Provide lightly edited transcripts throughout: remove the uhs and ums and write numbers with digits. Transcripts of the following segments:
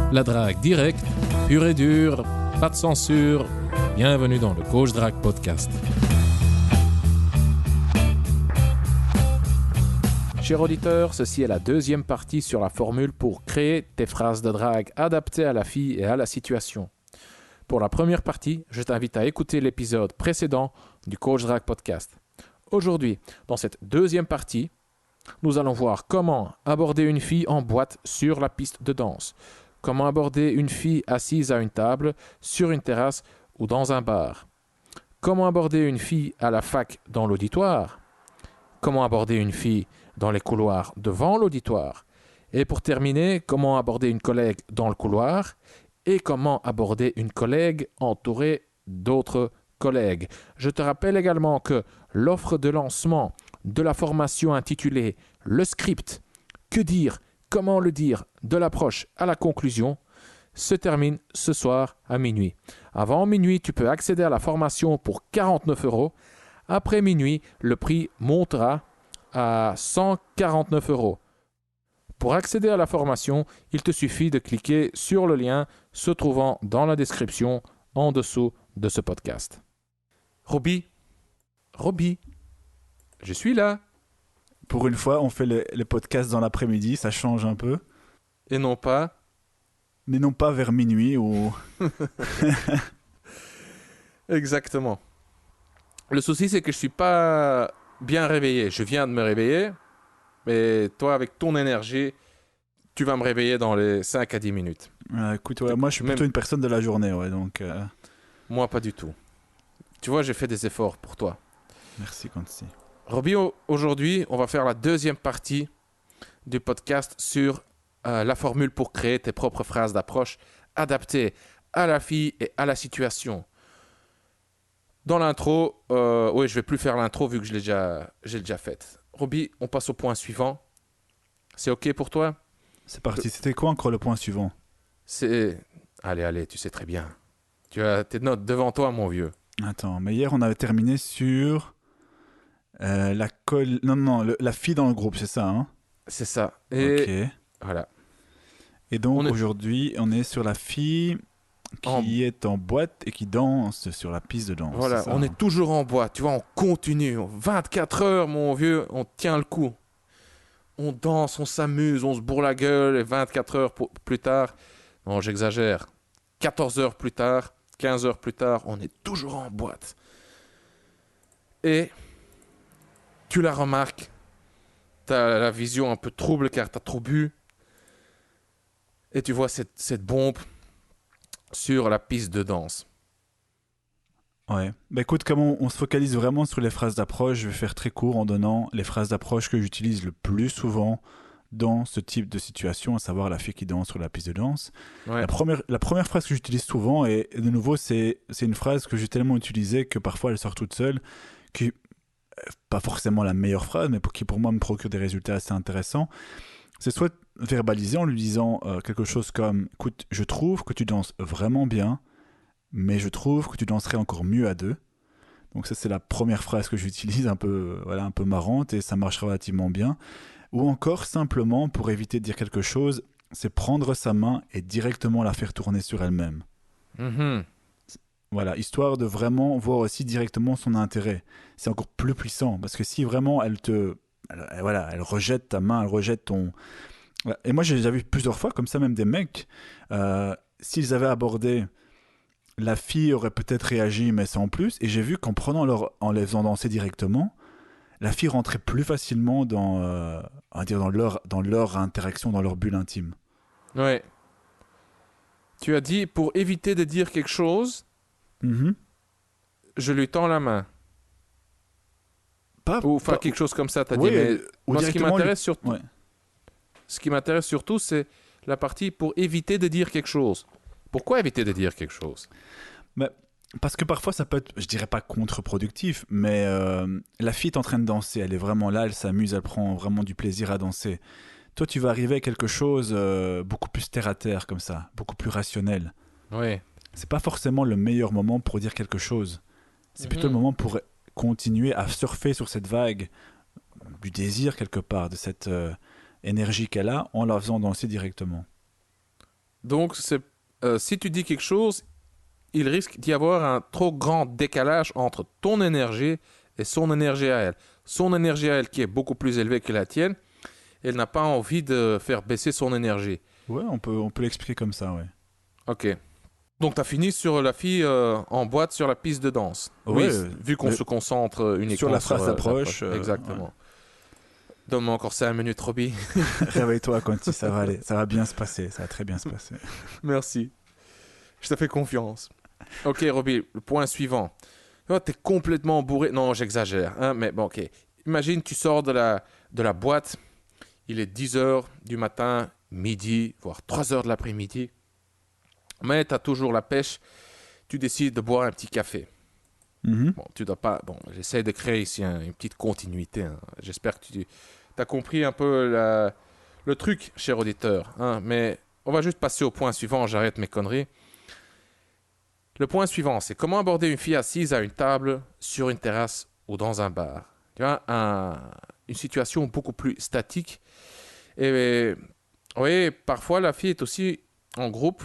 La drague directe, pure et dure, pas de censure. Bienvenue dans le Coach Drague Podcast. Chers auditeurs, ceci est la deuxième partie sur la formule pour créer tes phrases de drague adaptées à la fille et à la situation. Pour la première partie, je t'invite à écouter l'épisode précédent du Coach Drague Podcast. Aujourd'hui, dans cette deuxième partie, nous allons voir comment aborder une fille en boîte sur la piste de danse, comment aborder une fille assise à une table, sur une terrasse ou dans un bar, comment aborder une fille à la fac dans l'auditoire, comment aborder une fille dans les couloirs devant l'auditoire, et pour terminer, comment aborder une collègue dans le couloir et comment aborder une collègue entourée d'autres collègues. Je te rappelle également que l'offre de lancement de la formation intitulée « Le script, que dire, comment le dire, de l'approche à la conclusion » se termine ce soir à minuit. Avant minuit, tu peux accéder à la formation pour 49 €. Après minuit, le prix montera à 149 €. Pour accéder à la formation, il te suffit de cliquer sur le lien se trouvant dans la description en dessous de ce podcast. Roby, je suis là. Pour une fois, on fait les podcasts dans l'après-midi, ça change un peu. Et non pas... Mais non pas vers minuit ou... Exactement. Le souci, c'est que je suis pas bien réveillé. Je viens de me réveiller, mais toi, avec ton énergie, tu vas me réveiller dans les 5 à 10 minutes. Écoute, ouais, moi, je suis plutôt une personne de la journée, ouais, donc... Moi, pas du tout. Tu vois, j'ai fait des efforts pour toi. Merci, Quanti. Roby, aujourd'hui, on va faire la deuxième partie du podcast sur la formule pour créer tes propres phrases d'approche adaptées à la fille et à la situation. Dans l'intro, oui, je vais plus faire l'intro vu que j'ai déjà faite. Roby, on passe au point suivant. C'est OK pour toi? C'est parti. C'était quoi encore le point suivant? C'est... Allez, tu sais très bien. Tu as tes notes devant toi, mon vieux. Attends, mais hier, on avait terminé sur... la fille dans le groupe, c'est ça, hein? C'est ça. Et ok. voilà. Et donc, aujourd'hui, on est sur la fille qui est en boîte et qui danse sur la piste de danse. Voilà, ça, on est toujours en boîte. Tu vois, on continue. 24 heures, mon vieux, on tient le coup. On danse, on s'amuse, on se bourre la gueule. Et 24 heures plus tard, non, j'exagère, 14 heures plus tard, 15 heures plus tard, on est toujours en boîte. Et tu la remarques, tu as la vision un peu trouble car tu as trop bu. Et tu vois cette bombe sur la piste de danse. Ouais. Bah écoute, comme on se focalise vraiment sur les phrases d'approche, je vais faire très court en donnant les phrases d'approche que j'utilise le plus souvent dans ce type de situation, à savoir la fille qui danse sur la piste de danse. Ouais. La première phrase que j'utilise souvent, et de nouveau, c'est une phrase que j'ai tellement utilisée que parfois elle sort toute seule, qui pas forcément la meilleure phrase, mais qui pour moi me procure des résultats assez intéressants. C'est soit verbaliser en lui disant quelque chose comme « Écoute, je trouve que tu danses vraiment bien, mais je trouve que tu danserais encore mieux à deux. » Donc ça, c'est la première phrase que j'utilise, un peu marrante, et ça marche relativement bien. Ou encore, simplement, pour éviter de dire quelque chose, c'est prendre sa main et directement la faire tourner sur elle-même. Mm-hmm. Voilà, histoire de vraiment voir aussi directement son intérêt. C'est encore plus puissant, parce que si vraiment elle rejette ta main, elle rejette ton... Et moi, j'ai déjà vu plusieurs fois, comme ça, même des mecs, s'ils avaient abordé... La fille aurait peut-être réagi, mais sans plus. Et j'ai vu en les faisant danser directement, la fille rentrait plus facilement dans leur interaction, dans leur bulle intime. Ouais. Tu as dit, pour éviter de dire quelque chose, je lui tends la main. Quelque chose comme ça, t'as dit. Mais moi, ce qui m'intéresse surtout, c'est la partie pour éviter de dire quelque chose. Pourquoi éviter de dire quelque chose? Parce que parfois ça peut être, je dirais pas contre-productif, mais la fille est en train de danser, elle est vraiment là, elle s'amuse, elle prend vraiment du plaisir à danser. Toi, tu vas arriver à quelque chose beaucoup plus terre à terre comme ça, beaucoup plus rationnel. Oui. C'est pas forcément le meilleur moment pour dire quelque chose. C'est plutôt le moment pour continuer à surfer sur cette vague du désir quelque part, de cette énergie qu'elle a en la faisant danser directement. Donc, si tu dis quelque chose, il risque d'y avoir un trop grand décalage entre ton énergie et son énergie à elle. Son énergie à elle qui est beaucoup plus élevée que la tienne, elle n'a pas envie de faire baisser son énergie. Ouais, on peut l'expliquer comme ça, ouais. Ok. Donc, tu as fini sur la fille en boîte sur la piste de danse. Ouais, Oui, vu qu'on se concentre uniquement sur la phrase d'approche. Exactement. Ouais. Donne-moi encore 5 minutes, Robbie. Réveille-toi, Conti, ça va aller. Ça va bien se passer, ça va très bien se passer. Merci. Je te fais confiance. Ok, Robbie, le point suivant. Tu es complètement bourré. Non, j'exagère. Hein, mais bon, ok. Imagine, tu sors de la boîte. Il est 10 heures du matin, midi, voire 3 heures de l'après-midi. Mais tu as toujours la pêche. Tu décides de boire un petit café. Mhm. Bon, tu dois pas. Bon, j'essaie de créer ici une petite continuité. Hein. J'espère que tu as compris un peu le truc, cher auditeur. Hein, mais on va juste passer au point suivant. J'arrête mes conneries. Le point suivant, c'est comment aborder une fille assise à une table, sur une terrasse ou dans un bar. Tu vois, une situation beaucoup plus statique. Et oui, parfois la fille est aussi en groupe,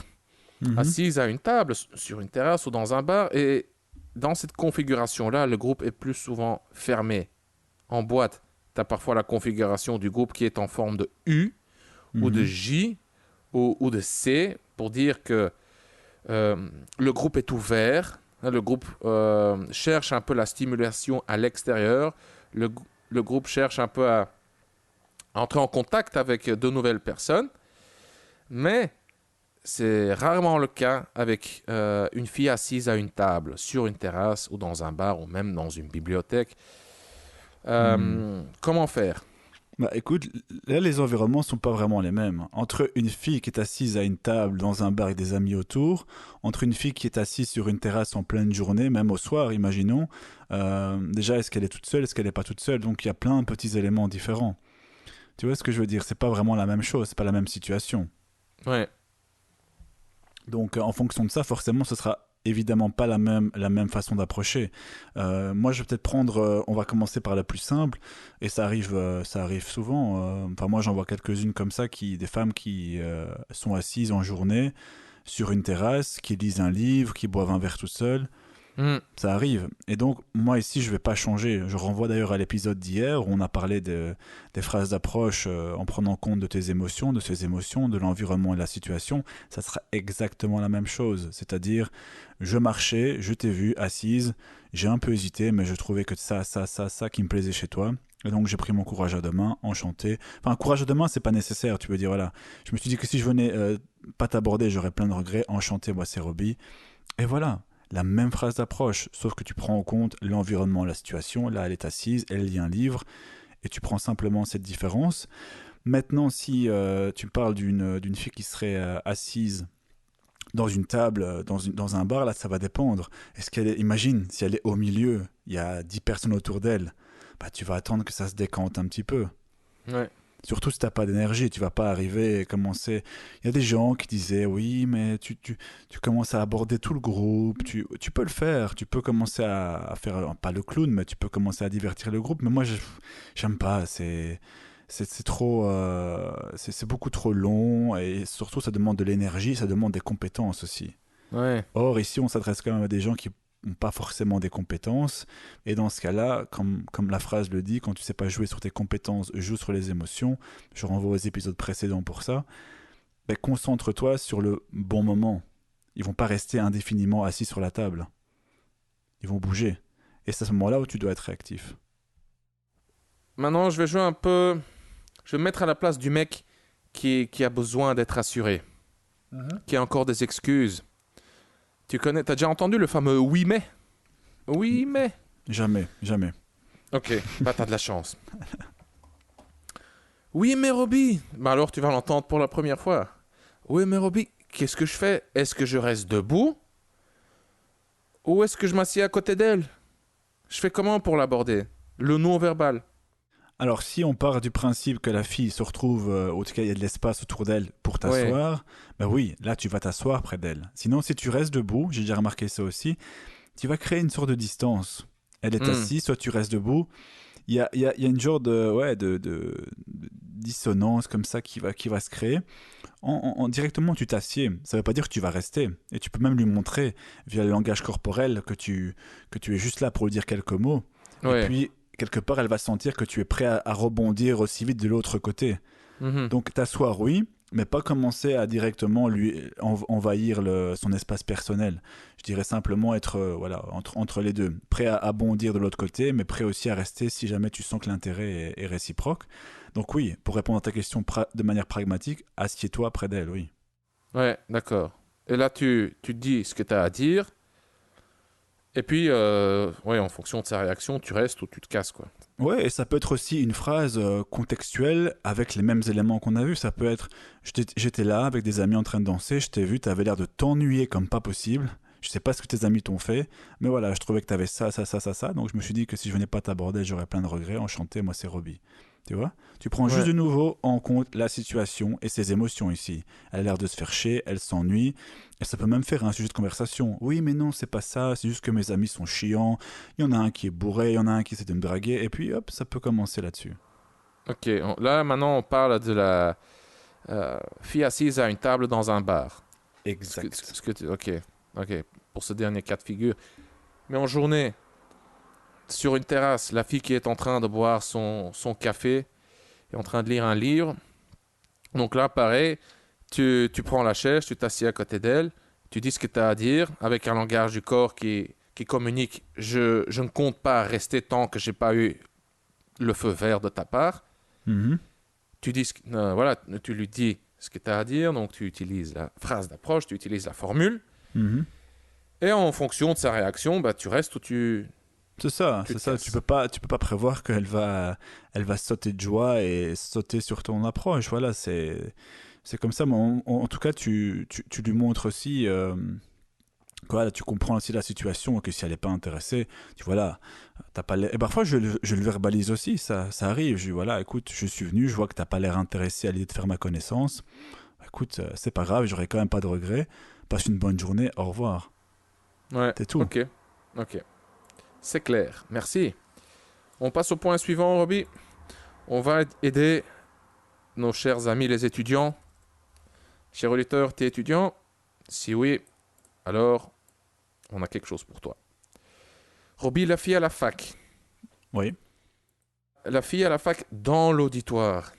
Mhm. assise à une table, sur une terrasse ou dans un bar. Et dans cette configuration-là, le groupe est plus souvent fermé. En boîte, tu as parfois la configuration du groupe qui est en forme de U ou de Mhm. J ou de C pour dire que le groupe est ouvert. Le groupe cherche un peu la stimulation à l'extérieur. Le groupe cherche un peu à entrer en contact avec de nouvelles personnes. Mais c'est rarement le cas avec une fille assise à une table, sur une terrasse ou dans un bar ou même dans une bibliothèque. Mhm. Comment faire? Bah écoute, là les environnements sont pas vraiment les mêmes. Entre une fille qui est assise à une table dans un bar avec des amis autour, entre une fille qui est assise sur une terrasse en pleine journée, même au soir, imaginons, déjà est-ce qu'elle est toute seule, est-ce qu'elle n'est pas toute seule, donc il y a plein de petits éléments différents. Tu vois ce que je veux dire? C'est pas vraiment la même chose, c'est pas la même situation. Ouais. Donc en fonction de ça, forcément, ce sera évidemment pas la même façon d'approcher. Moi, je vais peut-être prendre, on va commencer par la plus simple, et ça arrive souvent. Enfin, moi, j'en vois quelques-unes comme ça, des femmes qui sont assises en journée sur une terrasse, qui lisent un livre, qui boivent un verre tout seul. Hmm. Ça arrive. Et donc, moi ici, je vais pas changer. Je renvoie d'ailleurs à l'épisode d'hier où on a parlé des phrases d'approche en prenant compte de tes émotions, de ses émotions, de l'environnement et de la situation. Ça sera exactement la même chose. C'est-à-dire, je marchais, je t'ai vu assise, j'ai un peu hésité, mais je trouvais que ça qui me plaisait chez toi. Et donc, j'ai pris mon courage à deux mains, enchanté. Enfin, courage à deux mains, c'est pas nécessaire. Tu veux dire, voilà. Je me suis dit que si je venais pas t'aborder, j'aurais plein de regrets. Enchanté, moi, c'est Robbie. Et voilà, la même phrase d'approche, sauf que tu prends en compte l'environnement, la situation. Là, elle est assise, elle lit un livre, et tu prends simplement cette différence. Maintenant, si tu parles d'une fille qui serait assise dans une table, dans un bar, là, ça va dépendre. Imagine, si elle est au milieu, il y a 10 personnes autour d'elle, bah, tu vas attendre que ça se décante un petit peu. Ouais. Surtout si t'as pas d'énergie, tu vas pas arriver et commencer. Il y a des gens qui disaient oui, mais tu commences à aborder tout le groupe, tu peux le faire, tu peux commencer à faire, pas le clown, mais tu peux commencer à divertir le groupe. Mais moi, j'aime pas, c'est trop, c'est beaucoup trop long et surtout ça demande de l'énergie, ça demande des compétences aussi. Ouais. Or, ici, on s'adresse quand même à des gens qui n'ont pas forcément des compétences. Et dans ce cas-là, comme la phrase le dit, quand tu ne sais pas jouer sur tes compétences, joue sur les émotions. Je renvoie aux épisodes précédents pour ça. Ben, concentre-toi sur le bon moment. Ils vont pas rester indéfiniment assis sur la table. Ils vont bouger. Et c'est à ce moment-là où tu dois être réactif. Maintenant, je vais jouer un peu. Je vais me mettre à la place du mec qui a besoin d'être assuré, qui a encore des excuses. T'as déjà entendu le fameux oui mais? Oui mais. Jamais, jamais. Ok, bah t'as de la chance. Oui mais Robbie. Bah alors tu vas l'entendre pour la première fois. Oui mais Robbie, qu'est-ce que je fais? Est-ce que je reste debout? Ou est-ce que je m'assieds à côté d'elle? Je fais comment pour l'aborder? Le non-verbal. Alors, si on part du principe que la fille se retrouve, en tout cas, il y a de l'espace autour d'elle pour Ouais. t'asseoir, ben oui, là, tu vas t'asseoir près d'elle. Sinon, si tu restes debout, j'ai déjà remarqué ça aussi, tu vas créer une sorte de distance. Elle est Hmm. assise, toi, tu restes debout. Il y a une genre de dissonance comme ça qui va se créer. directement tu t'assieds. Ça ne veut pas dire que tu vas rester. Et tu peux même lui montrer via le langage corporel que tu es juste là pour lui dire quelques mots. Et Ouais. puis, quelque part, elle va sentir que tu es prêt à rebondir aussi vite de l'autre côté. Mhm. Donc t'asseoir, oui, mais pas commencer à directement lui envahir son espace personnel. Je dirais simplement être voilà, entre les deux, prêt à bondir de l'autre côté, mais prêt aussi à rester si jamais tu sens que l'intérêt est réciproque. Donc oui, pour répondre à ta question de manière pragmatique, assieds-toi près d'elle, oui. Ouais, d'accord. Et là, tu dis ce que tu as à dire. Et puis, ouais, en fonction de sa réaction, tu restes ou tu te casses, quoi. Ouais, et ça peut être aussi une phrase contextuelle avec les mêmes éléments qu'on a vus. Ça peut être j'étais là avec des amis en train de danser, je t'ai vu, t'avais l'air de t'ennuyer comme pas possible. Je sais pas ce que tes amis t'ont fait, mais voilà, je trouvais que t'avais ça, ça, ça, ça, ça. Donc je me suis dit que si je venais pas t'aborder, j'aurais plein de regrets. Enchanté, moi c'est Robbie. Tu vois? Tu prends juste Ouais. de nouveau en compte la situation et ses émotions ici. Elle a l'air de se faire chier, elle s'ennuie. Et ça peut même faire un sujet de conversation. Oui, mais non, c'est pas ça, c'est juste que mes amis sont chiants. Il y en a un qui est bourré, il y en a un qui essaie de me draguer. Et puis hop, ça peut commencer là-dessus. Ok. Là, maintenant, on parle de la fille assise à une table dans un bar. Exact. Ok. Ok. Pour ce dernier cas de figure. Mais en journée, sur une terrasse, la fille qui est en train de boire son café est en train de lire un livre. Donc là, pareil, tu prends la chaise, tu t'assieds à côté d'elle, tu dis ce que tu as à dire avec un langage du corps qui communique je ne compte pas rester tant que j'ai pas eu le feu vert de ta part. Mhm. Tu dis voilà, tu lui dis ce que tu as à dire, donc tu utilises la phrase d'approche, tu utilises la formule, Mhm. et en fonction de sa réaction, bah, tu restes ou C'est ça, tu c'est te ça. casses. Tu peux pas prévoir elle va sauter de joie et sauter sur ton approche. Voilà, c'est comme ça. Mais en tout cas, tu lui montres aussi, voilà, tu comprends aussi la situation, que si elle est pas intéressée, tu voilà, t'as pas l'air. Et parfois, je le verbalise aussi, ça arrive. Je dis voilà, écoute, je suis venu, je vois que t'as pas l'air intéressé à l'idée de faire ma connaissance. Écoute, c'est pas grave, j'aurai quand même pas de regrets. Passe une bonne journée, au revoir. Ouais, C'est tout. ok, ok. C'est clair, merci. On passe au point suivant, Roby. On va aider nos chers amis les étudiants. Cher auditeur, t'es étudiant? Si oui, alors on a quelque chose pour toi. Roby, la fille à la fac. Oui. La fille à la fac dans l'auditoire.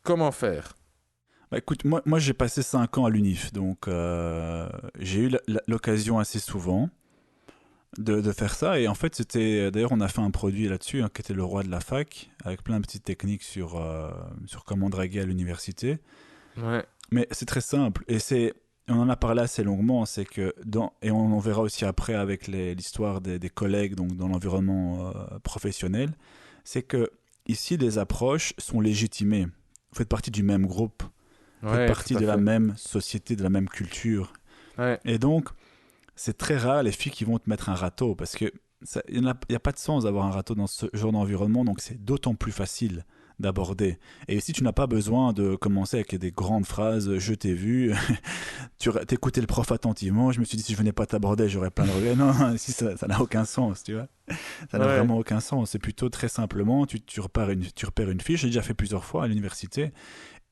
Comment faire? Bah écoute, moi j'ai passé 5 ans à l'UNIF, donc j'ai eu l'occasion assez souvent de faire ça. Et en fait, d'ailleurs, on a fait un produit là-dessus, hein, qui était le roi de la fac, avec plein de petites techniques sur comment draguer à l'université. Ouais, Mais c'est très simple, on en a parlé assez longuement, c'est que et on en verra aussi après avec l'histoire des collègues, donc dans l'environnement professionnel, c'est que ici les approches sont légitimées. Vous faites partie du même groupe. Vous faites ouais, partie tout à de la fait. même société, de la même culture. Ouais, Et donc, c'est très rare les filles qui vont te mettre un râteau parce que il n'y a pas de sens d'avoir un râteau dans ce genre d'environnement, donc c'est d'autant plus facile d'aborder. Et si tu n'as pas besoin de commencer avec des grandes phrases, je t'ai vu, tu écoutais le prof attentivement, je me suis dit si je venais pas t'aborder, j'aurais plein de regrets. Non, si ça n'a aucun sens, tu vois. Ça n'a ouais, vraiment aucun sens. C'est plutôt très simplement, tu repères une fiche, j'ai déjà fait plusieurs fois à l'université,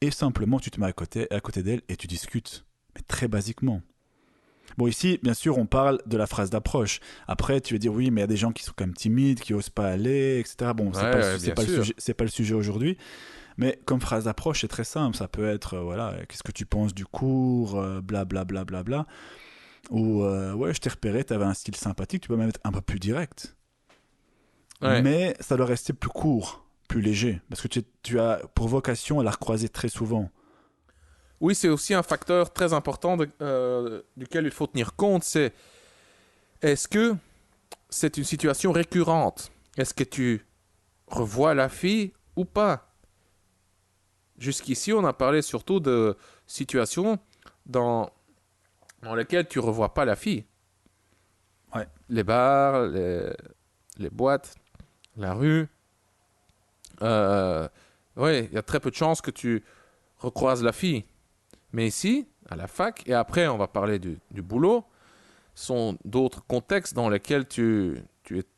et simplement tu te mets à côté d'elle et tu discutes. Mais très basiquement. Bon, ici, bien sûr, on parle de la phrase d'approche. Après, tu vas dire oui, mais il y a des gens qui sont quand même timides, qui osent pas aller, etc. Bon, ouais, ouais, bien sûr. c'est pas le sujet aujourd'hui. Mais comme phrase d'approche, c'est très simple. Ça peut être, voilà, qu'est-ce que tu penses du cours, bla bla bla bla bla. Ou, ouais, je t'ai repéré, tu avais un style sympathique. Tu peux même être un peu plus direct. Ouais. Mais ça doit rester plus court, plus léger. Parce que tu as pour vocation à la recroiser très souvent. Oui, c'est aussi un facteur très important duquel il faut tenir compte. C'est est-ce que c'est une situation récurrente? Est-ce que tu revois la fille ou pas? Jusqu'ici, on a parlé surtout de situations dans, dans lesquelles tu revois pas la fille. Ouais. Les bars, les boîtes, la rue. Oui, il y a très peu de chances que tu recroises la fille. Mais ici, à la fac, et après on va parler du boulot, sont d'autres contextes dans lesquels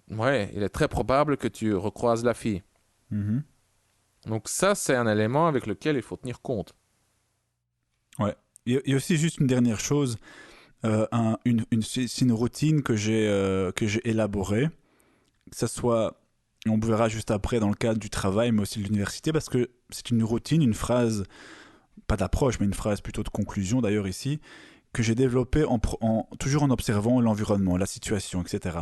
ouais, il est très probable que tu recroises la fille. Mhm. Donc ça, c'est un élément avec lequel il faut tenir compte. Ouais. Il y a aussi juste une dernière chose. C'est une routine que j'ai élaborée. Que ça soit, on verra juste après dans le cadre du travail, mais aussi de l'université, parce que c'est une routine, une phrase, pas d'approche, mais une phrase plutôt de conclusion d'ailleurs ici, que j'ai développée toujours en observant l'environnement, la situation, etc.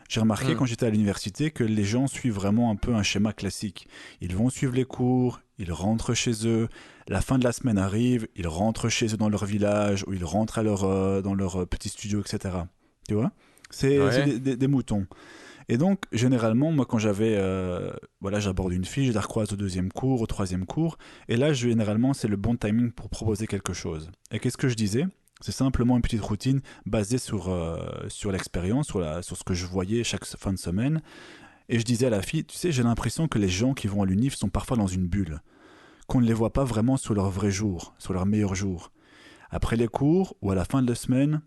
J'ai remarqué Hmm. quand j'étais à l'université que les gens suivent vraiment un peu un schéma classique. Ils vont suivre les cours, ils rentrent chez eux, la fin de la semaine arrive, ils rentrent chez eux dans leur village ou ils rentrent dans leur petit studio, etc. Tu vois. C'est Ouais. des moutons. Et donc, généralement, moi, quand voilà, j'aborde une fille, je la recroise au deuxième cours, au troisième cours, et là, généralement, c'est le bon timing pour proposer quelque chose. Et qu'est-ce que je disais? C'est simplement une petite routine basée sur l'expérience, sur ce que je voyais chaque fin de semaine. Et je disais à la fille, tu sais, j'ai l'impression que les gens qui vont à l'UNIF sont parfois dans une bulle, qu'on ne les voit pas vraiment sur leur vrai jour, sur leur meilleur jour. Après les cours ou à la fin de la semaine,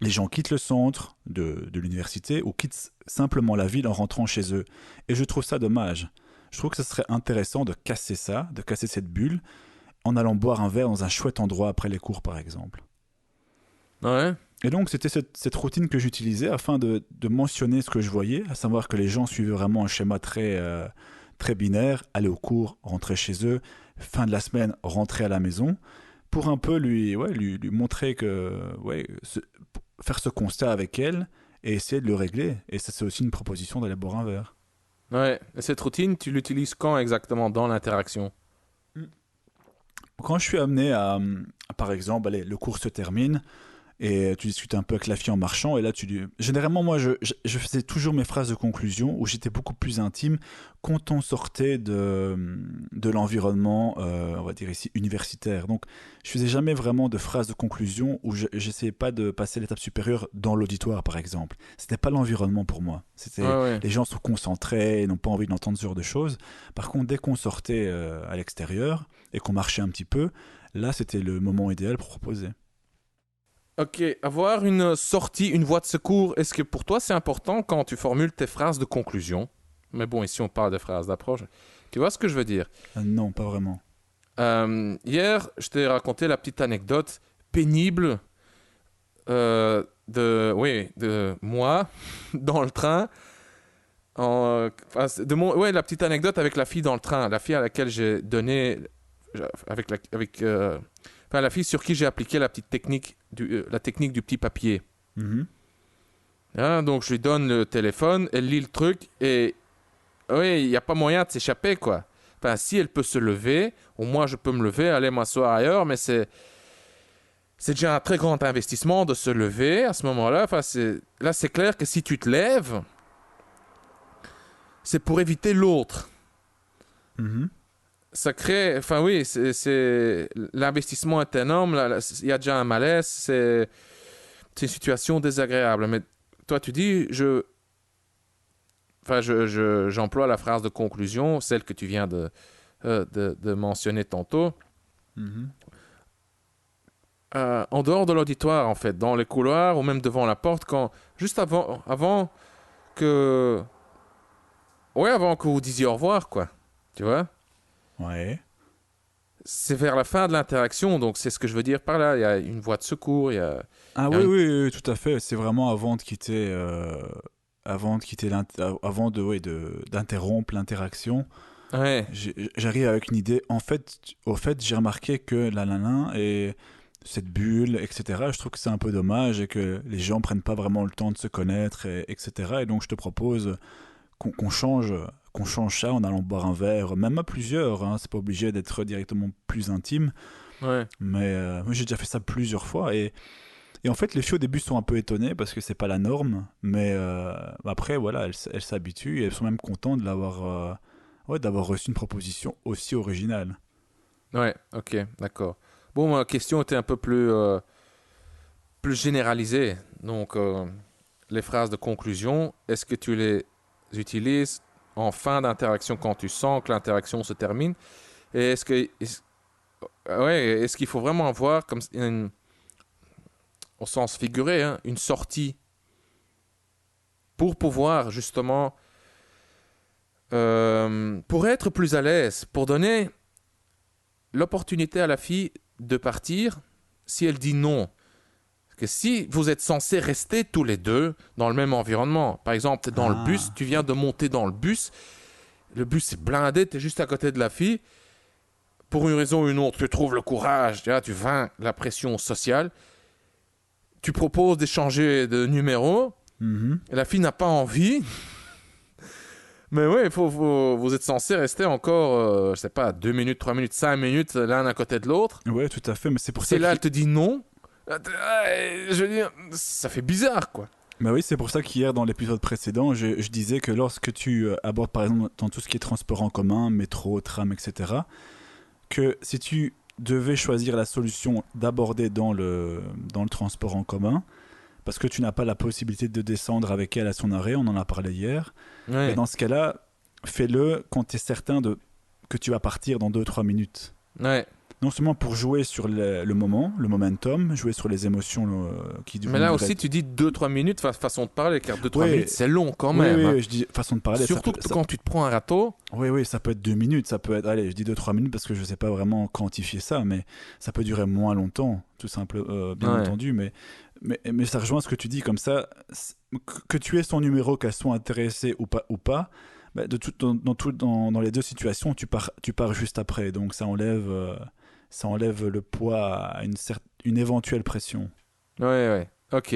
les gens quittent le centre de l'université ou quittent simplement la ville en rentrant chez eux. Et je trouve ça dommage. Je trouve que ce serait intéressant de casser ça, de casser cette bulle, en allant boire un verre dans un chouette endroit après les cours, par exemple. Ouais. Et donc, c'était cette routine que j'utilisais afin de mentionner ce que je voyais, à savoir que les gens suivaient vraiment un schéma très binaire, aller au cours, rentrer chez eux, fin de la semaine, rentrer à la maison, pour un peu lui montrer faire ce constat avec elle et essayer de le régler. Et ça, c'est aussi une proposition d'aller boire un verre. Ouais. Et cette routine, tu l'utilises quand exactement dans l'interaction? Quand je suis amené par exemple, allez, le cours se termine, et tu discutes un peu avec la fille en marchant, et là tu dis... Généralement, moi, je faisais toujours mes phrases de conclusion, où j'étais beaucoup plus intime quand on sortait de l'environnement, on va dire ici, universitaire. Donc, je faisais jamais vraiment de phrases de conclusion, où j'essayais pas de passer l'étape supérieure dans l'auditoire, par exemple. C'était pas l'environnement pour moi. Ouais, C'était... ouais. Les gens sont concentrés, et n'ont pas envie d'entendre ce genre de choses. Par contre, dès qu'on sortait à l'extérieur, et qu'on marchait un petit peu, là, c'était le moment idéal pour proposer. Ok, avoir une sortie, une voie de secours, est-ce que pour toi c'est important quand tu formules tes phrases de conclusion? Mais bon, ici on parle de phrases d'approche. Tu vois ce que je veux dire? Non, pas vraiment. Hier, je t'ai raconté la petite anecdote pénible de moi dans le train. La petite anecdote avec la fille dans le train, la fille à laquelle j'ai donné, la fille sur qui j'ai appliqué la petite technique la technique du petit papier. Mhm. Hein, donc je lui donne le téléphone, elle lit le truc et oui, il n'y a pas moyen de s'échapper quoi. Enfin, si elle peut se lever, au moins je peux me lever, aller m'asseoir ailleurs, mais c'est déjà un très grand investissement de se lever à ce moment-là. Enfin, là, c'est clair que si tu te lèves, c'est pour éviter l'autre. Mhm. Ça crée, enfin oui, l'investissement est énorme. Il y a déjà un malaise, c'est une situation désagréable. Mais toi, tu dis, j'emploie la phrase de conclusion, celle que tu viens de mentionner tantôt. Mhm. En dehors de l'auditoire, en fait, dans les couloirs ou même devant la porte, juste avant que, ouais, avant que vous disiez au revoir, quoi. Tu vois? Ouais. C'est vers la fin de l'interaction, donc c'est ce que je veux dire par là. Il y a une voie de secours, Ah il y a oui, une... oui, oui, tout à fait. C'est vraiment avant de quitter avant d'interrompre l'interaction. Ouais, J'arrive avec une idée. En fait, au fait, j'ai remarqué que la nana et cette bulle, etc. Je trouve que c'est un peu dommage et que les gens prennent pas vraiment le temps de se connaître, etc. Et donc, je te propose qu'on qu'on change ça en allant boire un verre, même à plusieurs. Hein. C'est pas obligé d'être directement plus intime. ouais, Mais moi, j'ai déjà fait ça plusieurs fois. Et en fait, les filles au début sont un peu étonnées parce que c'est pas la norme. Mais après, voilà, elles s'habituent et elles sont même contentes d'avoir reçu une proposition aussi originale. ouais, ok, d'accord. Bon, ma question était un peu plus généralisée. Donc, les phrases de conclusion, est-ce que tu les utilises en fin d'interaction quand tu sens que l'interaction se termine? Et est-ce qu'il faut vraiment avoir, au sens figuré, hein, une sortie pour pouvoir justement, pour être plus à l'aise, pour donner l'opportunité à la fille de partir si elle dit non. Parce que si vous êtes censés rester tous les deux dans le même environnement, par exemple, tu es dans le bus, tu viens de monter dans le bus est blindé, tu es juste à côté de la fille, pour une raison ou une autre, tu trouves le courage, tu vaincs la pression sociale, tu proposes d'échanger de numéro, et la fille n'a pas envie. Mais oui, vous êtes censé rester encore, je sais pas, 2 minutes, 3 minutes, 5 minutes, l'un à côté de l'autre. Ouais, tout à fait, mais c'est pour ça Si là, elle te dit non, je veux dire, ça fait bizarre, quoi. Bah oui, c'est pour ça qu'hier, dans l'épisode précédent, je disais que lorsque tu abordes, par exemple, dans tout ce qui est transport en commun, métro, tram, etc., que si tu devais choisir la solution d'aborder dans le transport en commun, parce que tu n'as pas la possibilité de descendre avec elle à son arrêt, on en a parlé hier, Ouais. et dans ce cas-là, fais-le quand tu es certain que tu vas partir dans 2-3 minutes. Ouais. Non seulement pour jouer sur le moment, le momentum, jouer sur les émotions qui Mais là aussi, tu dis 2-3 minutes, façon de parler, car 2-3 minutes, c'est long quand oui, même. Oui, hein. je dis façon de parler. Surtout quand tu te prends un râteau. Oui, ça peut être 2 minutes, ça peut être... Allez, je dis 2-3 minutes parce que je ne sais pas vraiment quantifier ça, mais ça peut durer moins longtemps, tout simple, bien entendu. Mais ça rejoint ce que tu dis, comme ça, que tu aies son numéro, qu'elle soit intéressée ou pas, bah, dans les deux situations, tu pars juste après. Donc ça enlève le poids à une éventuelle pression. Ouais. Ok.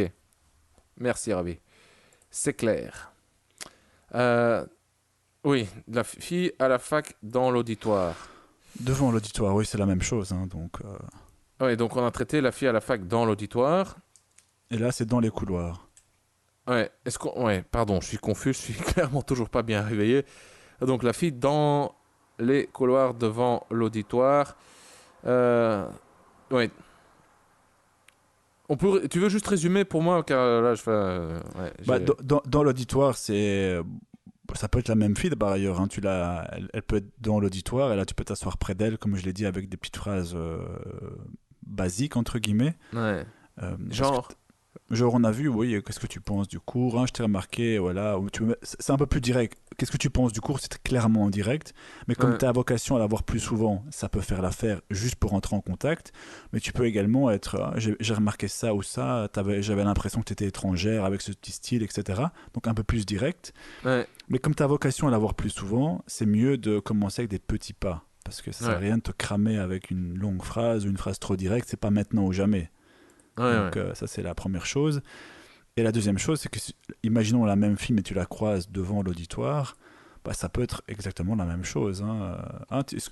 Merci, Ravi. C'est clair. Oui, la fille à la fac dans l'auditoire. Devant l'auditoire, oui, c'est la même chose. Hein, donc, Oui, donc on a traité la fille à la fac dans l'auditoire. Et là, c'est dans les couloirs. Ouais, pardon, je suis confus, je suis clairement toujours pas bien réveillé. Donc la fille dans les couloirs devant l'auditoire. Oui. Tu veux juste résumer pour moi, car là, dans l'auditoire, ça peut être la même fille par ailleurs. Hein. Elle peut être dans l'auditoire et là, tu peux t'asseoir près d'elle, comme je l'ai dit, avec des petites phrases basiques, entre guillemets. Ouais. Genre, on a vu, oui, qu'est-ce que tu penses du cours, hein, je t'ai remarqué, voilà. C'est un peu plus direct. Qu'est-ce que tu penses du cours, c'est clairement en direct. Mais comme tu as vocation à l'avoir plus souvent, ça peut faire l'affaire juste pour entrer en contact. Mais tu peux également être, j'ai remarqué ça ou ça, j'avais l'impression que tu étais étrangère avec ce petit style, etc. Donc un peu plus direct. Ouais. Mais comme tu as vocation à l'avoir plus souvent, c'est mieux de commencer avec des petits pas. Parce que ça sert à rien de te cramer avec une longue phrase ou une phrase trop directe, c'est pas maintenant ou jamais. Donc ça c'est la première chose. Et la deuxième chose, c'est que imaginons la même fille mais tu la croises devant l'auditoire, bah, ça peut être exactement la même chose.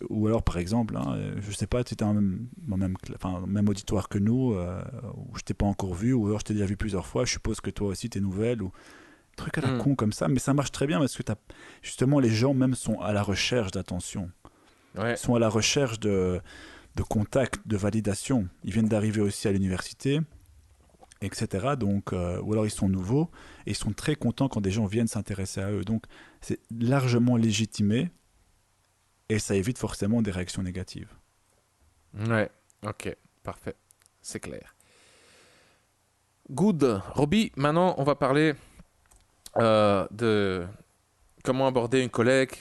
Ou alors par exemple, je sais pas, tu étais même auditoire que nous, où je t'ai pas encore vu, ou alors je t'ai déjà vu plusieurs fois, je suppose que toi aussi t'es nouvelle, ou truc à la con comme ça, mais ça marche très bien parce que justement les gens même sont à la recherche d'attention. Ils sont à la recherche de contact, de validation. Ils viennent d'arriver aussi à l'université, etc. Donc, ou alors ils sont nouveaux et ils sont très contents quand des gens viennent s'intéresser à eux. Donc c'est largement légitimé et ça évite forcément des réactions négatives. Ouais, ok, parfait, c'est clair. Good. Roby, maintenant on va parler de comment aborder une collègue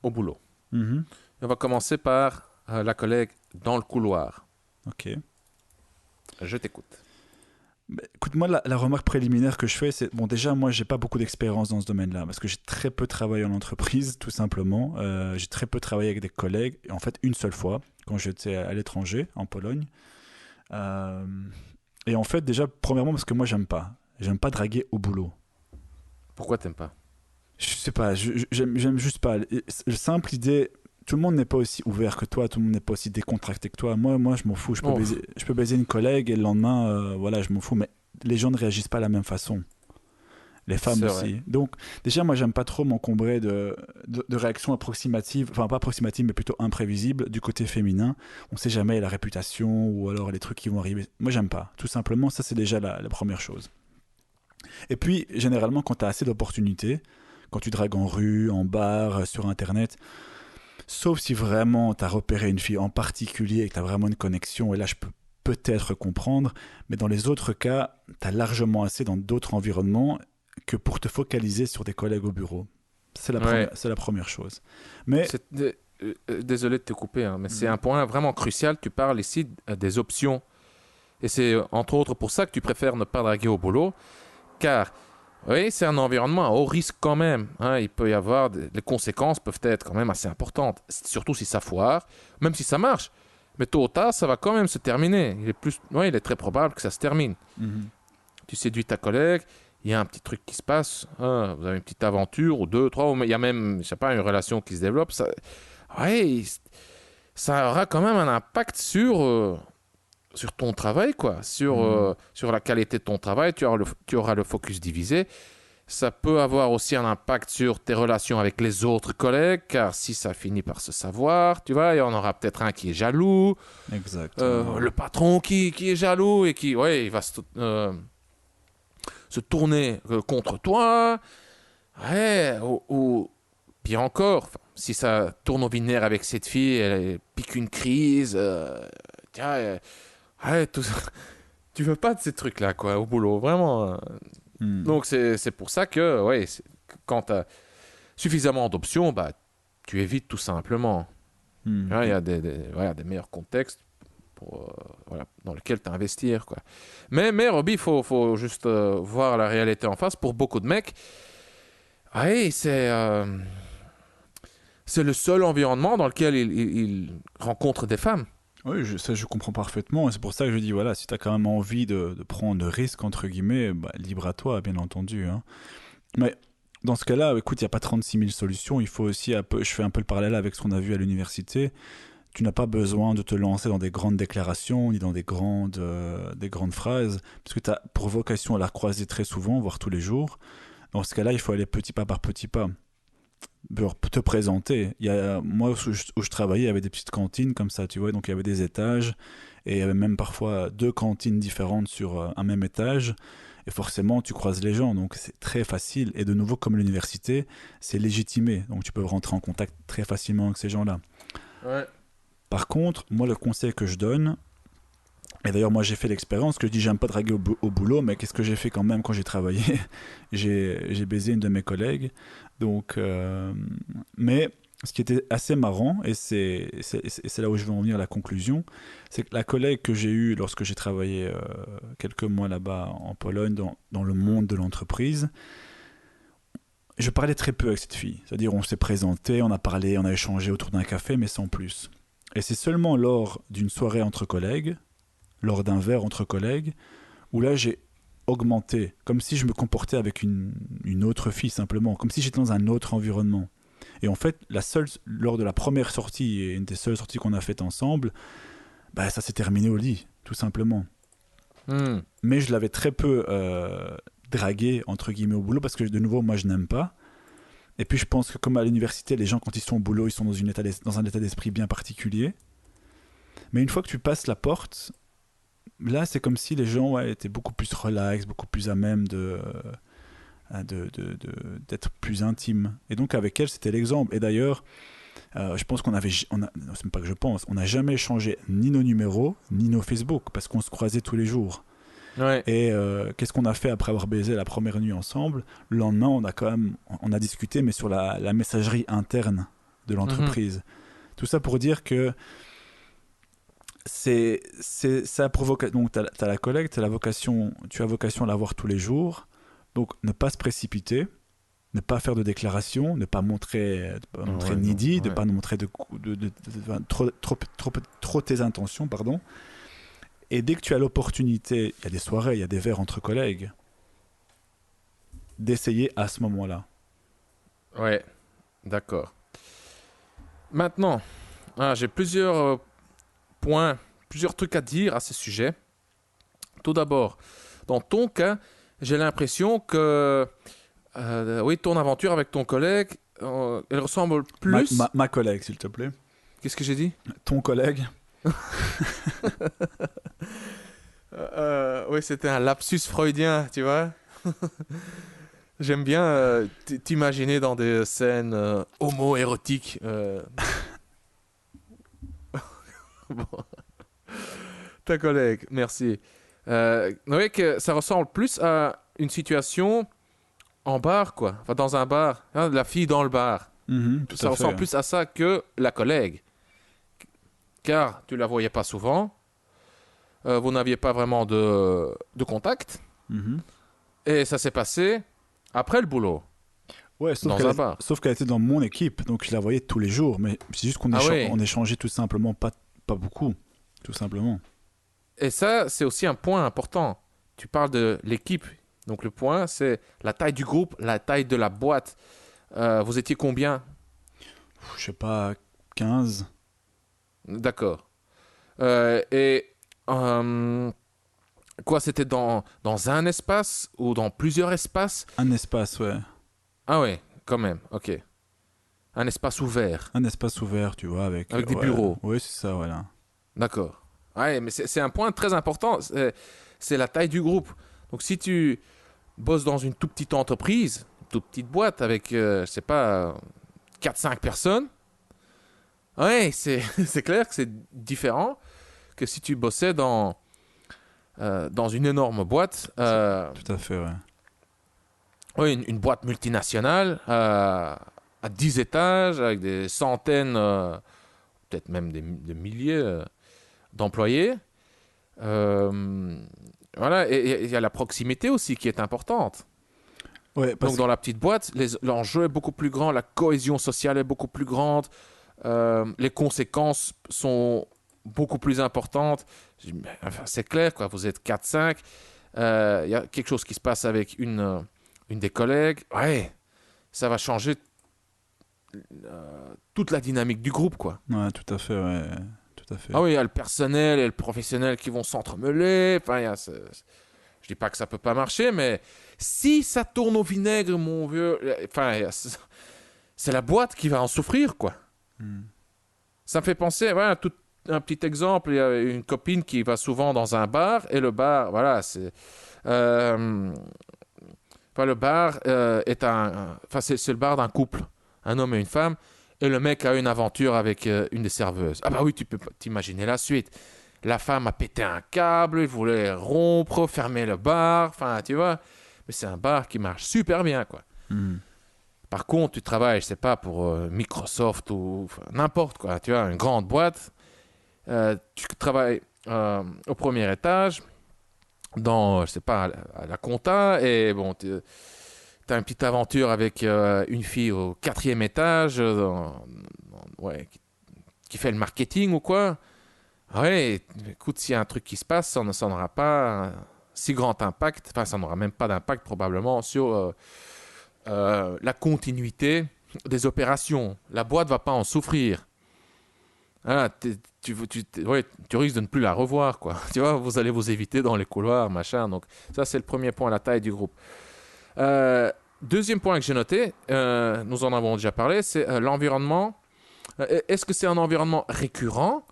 au boulot. Mm-hmm. On va commencer par la collègue dans le couloir. Ok. Je t'écoute. Écoute, moi, la remarque préliminaire que je fais, c'est... Bon, déjà, moi, j'ai pas beaucoup d'expérience dans ce domaine-là, parce que j'ai très peu travaillé en entreprise, tout simplement. J'ai très peu travaillé avec des collègues, et en fait, une seule fois, quand j'étais à l'étranger, en Pologne. Et en fait, déjà, premièrement, parce que moi, j'aime pas draguer au boulot. Pourquoi t'aimes pas? Je sais pas, j'aime juste pas. Le simple idée... Tout le monde n'est pas aussi ouvert que toi, tout le monde n'est pas aussi décontracté que toi. Moi je m'en fous. Je peux baiser une collègue et le lendemain, voilà, je m'en fous. Mais les gens ne réagissent pas de la même façon. Les femmes aussi. Vrai. Donc, déjà, moi, j'aime pas trop m'encombrer de réactions approximatives, enfin, pas approximatives, mais plutôt imprévisibles du côté féminin. On sait jamais la réputation ou alors les trucs qui vont arriver. Moi, j'aime pas. Tout simplement, ça, c'est déjà la première chose. Et puis, généralement, quand tu as assez d'opportunités, quand tu dragues en rue, en bar, sur Internet... Sauf si vraiment tu as repéré une fille en particulier et que tu as vraiment une connexion, et là je peux peut-être comprendre, mais dans les autres cas, tu as largement assez dans d'autres environnements que pour te focaliser sur des collègues au bureau. C'est la première chose. Mais désolé de te couper, hein, mais c'est un point vraiment crucial. Tu parles ici des options. Et c'est entre autres pour ça que tu préfères ne pas draguer au boulot. Car, oui, c'est un environnement à haut risque quand même. Hein, il peut y avoir... Les conséquences peuvent être quand même assez importantes. Surtout si ça foire, même si ça marche. Mais tôt ou tard, ça va quand même se terminer. Il est très probable que ça se termine. Tu séduis ta collègue, il y a un petit truc qui se passe, hein, vous avez une petite aventure, ou deux, trois, il y a même, je sais pas, une relation qui se développe. Ça aura quand même un impact sur ton travail, quoi. Sur la qualité de ton travail, tu auras le focus divisé. Ça peut avoir aussi un impact sur tes relations avec les autres collègues, car si ça finit par se savoir, tu vois, il y en aura peut-être un qui est jaloux. Exactement. Le patron qui est jaloux et qui, il va se tourner contre toi. Ou pire encore, si ça tourne au vinaigre avec cette fille, elle pique une crise. Tout ça. Tu veux pas de ces trucs-là, quoi, au boulot, vraiment. Donc, c'est pour ça que, quand tu as suffisamment d'options, bah, tu évites tout simplement. Il y a des meilleurs contextes dans lesquels t'investir, quoi. Mais Robbie, faut juste voir la réalité en face. Pour beaucoup de mecs, c'est le seul environnement dans lequel ils rencontrent des femmes. Oui, je comprends parfaitement. Et c'est pour ça que je dis, voilà, si tu as quand même envie de prendre le risque, entre guillemets, bah, libre à toi, bien entendu. Hein. Mais dans ce cas-là, écoute, il n'y a pas 36 000 solutions. Il faut aussi je fais un peu le parallèle avec ce qu'on a vu à l'université. Tu n'as pas besoin de te lancer dans des grandes déclarations ni dans des grandes phrases, parce que tu as pour vocation à la croiser très souvent, voire tous les jours. Dans ce cas-là, il faut aller petit pas par petit pas. Pour te présenter. Moi, où je travaillais, il y avait des petites cantines comme ça, tu vois, donc il y avait des étages, et il y avait même parfois 2 cantines différentes sur un même étage, et forcément, tu croises les gens, donc c'est très facile. Et de nouveau, comme l'université, c'est légitimé, donc tu peux rentrer en contact très facilement avec ces gens-là. Ouais. Par contre, moi, le conseil que je donne, et d'ailleurs, moi, j'ai fait l'expérience, que je dis, j'aime pas draguer au boulot, mais qu'est-ce que j'ai fait quand même quand j'ai travaillé? J'ai baisé une de mes collègues. Donc, mais ce qui était assez marrant, et c'est là où je veux en venir à la conclusion, c'est que la collègue que j'ai eue lorsque j'ai travaillé quelques mois là-bas en Pologne, dans le monde de l'entreprise, je parlais très peu avec cette fille. C'est-à-dire, on s'est présenté, on a parlé, on a échangé autour d'un café, mais sans plus. Et c'est seulement lors d'une soirée entre collègues, lors d'un verre entre collègues, où là j'ai augmenté, comme si je me comportais avec une autre fille simplement, comme si j'étais dans un autre environnement. Et en fait, lors de la première sortie, et une des seules sorties qu'on a faites ensemble, bah, ça s'est terminé au lit, tout simplement. Mais je l'avais très peu dragué, entre guillemets, au boulot, parce que de nouveau, moi je n'aime pas. Et puis je pense que comme à l'université, les gens quand ils sont au boulot, ils sont dans un état d'esprit bien particulier. Mais une fois que tu passes la porte, là c'est comme si les gens étaient beaucoup plus relax, beaucoup plus à même d'être plus intimes. Et donc avec elle, c'était l'exemple. Et d'ailleurs, je pense qu'on avait... c'est même pas que je pense, on n'a jamais échangé ni nos numéros, ni nos Facebook, parce qu'on se croisait tous les jours. Ouais. Et qu'est-ce qu'on a fait après avoir baisé la première nuit ensemble? Le lendemain, on a discuté, mais sur la messagerie interne de l'entreprise. Tout ça pour dire que ça provoque. Donc, tu as la collègue, tu as vocation à la voir tous les jours. Donc, ne pas se précipiter, ne pas faire de déclaration, ne pas montrer needy, ne pas montrer trop tes intentions, pardon. Et dès que tu as l'opportunité, il y a des soirées, il y a des verres entre collègues, d'essayer à ce moment-là. Ouais, d'accord. Maintenant, j'ai plusieurs points, plusieurs trucs à dire à ce sujet. Tout d'abord, dans ton cas, j'ai l'impression que ton aventure avec ton collègue, elle ressemble plus... Ma collègue, s'il te plaît. Qu'est-ce que j'ai dit? Ton collègue. Oui, c'était un lapsus freudien, tu vois. J'aime bien t'imaginer dans des scènes homo-érotiques. Bon. Ta collègue, merci. Oui, que ça ressemble plus à une situation en bar, quoi. Enfin, dans un bar. Hein, la fille dans le bar. Tout Ça à ressemble fait. plus à ça que la collègue. Car tu la voyais pas souvent, vous n'aviez pas vraiment de contact, Mhm. et ça s'est passé après le boulot, Ouais, dans un bar. sauf qu'elle était dans mon équipe, donc je la voyais tous les jours. Mais c'est juste qu'on Ah oui. on échangeait tout simplement pas beaucoup, tout simplement. Et ça, c'est aussi un point important. Tu parles de l'équipe. Donc le point, c'est la taille du groupe, la taille de la boîte. Vous étiez combien? Je sais pas, 15. D'accord. Et quoi, c'était dans un espace ou dans plusieurs espaces? Un espace, ouais. Ah ouais, quand même, ok. Un espace ouvert, Un espace ouvert, tu vois, avec. avec des Ouais, bureaux. ouais, c'est ça, voilà. D'accord. Ouais, mais c'est un point très important. C'est la taille du groupe. Donc si tu bosses dans une toute petite entreprise, une toute petite boîte avec, je sais pas, 4-5 personnes, ouais, c'est clair que c'est différent que si tu bossais dans une énorme boîte. Tout à fait, ouais. Oui, une boîte multinationale à 10 étages, avec des centaines, peut-être même des milliers d'employés. Euh, voilà, et il y a la proximité aussi qui est importante. Ouais, Donc dans la petite boîte, l'enjeu est beaucoup plus grand, la cohésion sociale est beaucoup plus grande, les conséquences sont beaucoup plus importantes. Enfin, c'est clair, quoi, vous êtes 4-5, il y a quelque chose qui se passe avec une des collègues, ouais, ça va changer toute la dynamique du groupe, quoi. Ouais, tout à fait, ouais. Tout à fait. Ah oui, il y a le personnel et le professionnel qui vont s'entremêler. Enfin, je dis pas que ça peut pas marcher, mais si ça tourne au vinaigre, mon vieux, enfin, c'est la boîte qui va en souffrir, quoi. Hmm. Ça me fait penser, voilà, un petit exemple. Il y a une copine qui va souvent dans un bar et le bar, voilà, enfin, le bar est enfin, c'est le bar d'un couple, un homme et une femme. Et le mec a une aventure avec une des serveuses. Ah bah oui, tu peux t'imaginer la suite. La femme a pété un câble, il voulait rompre, fermer le bar, enfin, tu vois. Mais c'est un bar qui marche super bien, quoi. Hmm. Par contre, tu travailles, je sais pas, pour Microsoft ou enfin, n'importe quoi, tu vois, une grande boîte. Tu travailles au premier étage, dans, je sais pas, à la compta, et bon, t'as une petite aventure avec une fille au quatrième étage, ouais, qui fait le marketing ou quoi. Ouais, écoute, s'il y a un truc qui se passe, ça n'aura pas un si grand impact, enfin, ça n'aura même pas d'impact probablement sur la continuité des opérations. La boîte va pas en souffrir. Ah, ouais, tu risques de ne plus la revoir, quoi. Tu vois, vous allez vous éviter dans les couloirs, machin. Donc, ça, c'est le premier point, la taille du groupe. Deuxième point que j'ai noté, nous en avons déjà parlé, c'est l'environnement. Est-ce que c'est un environnement récurrent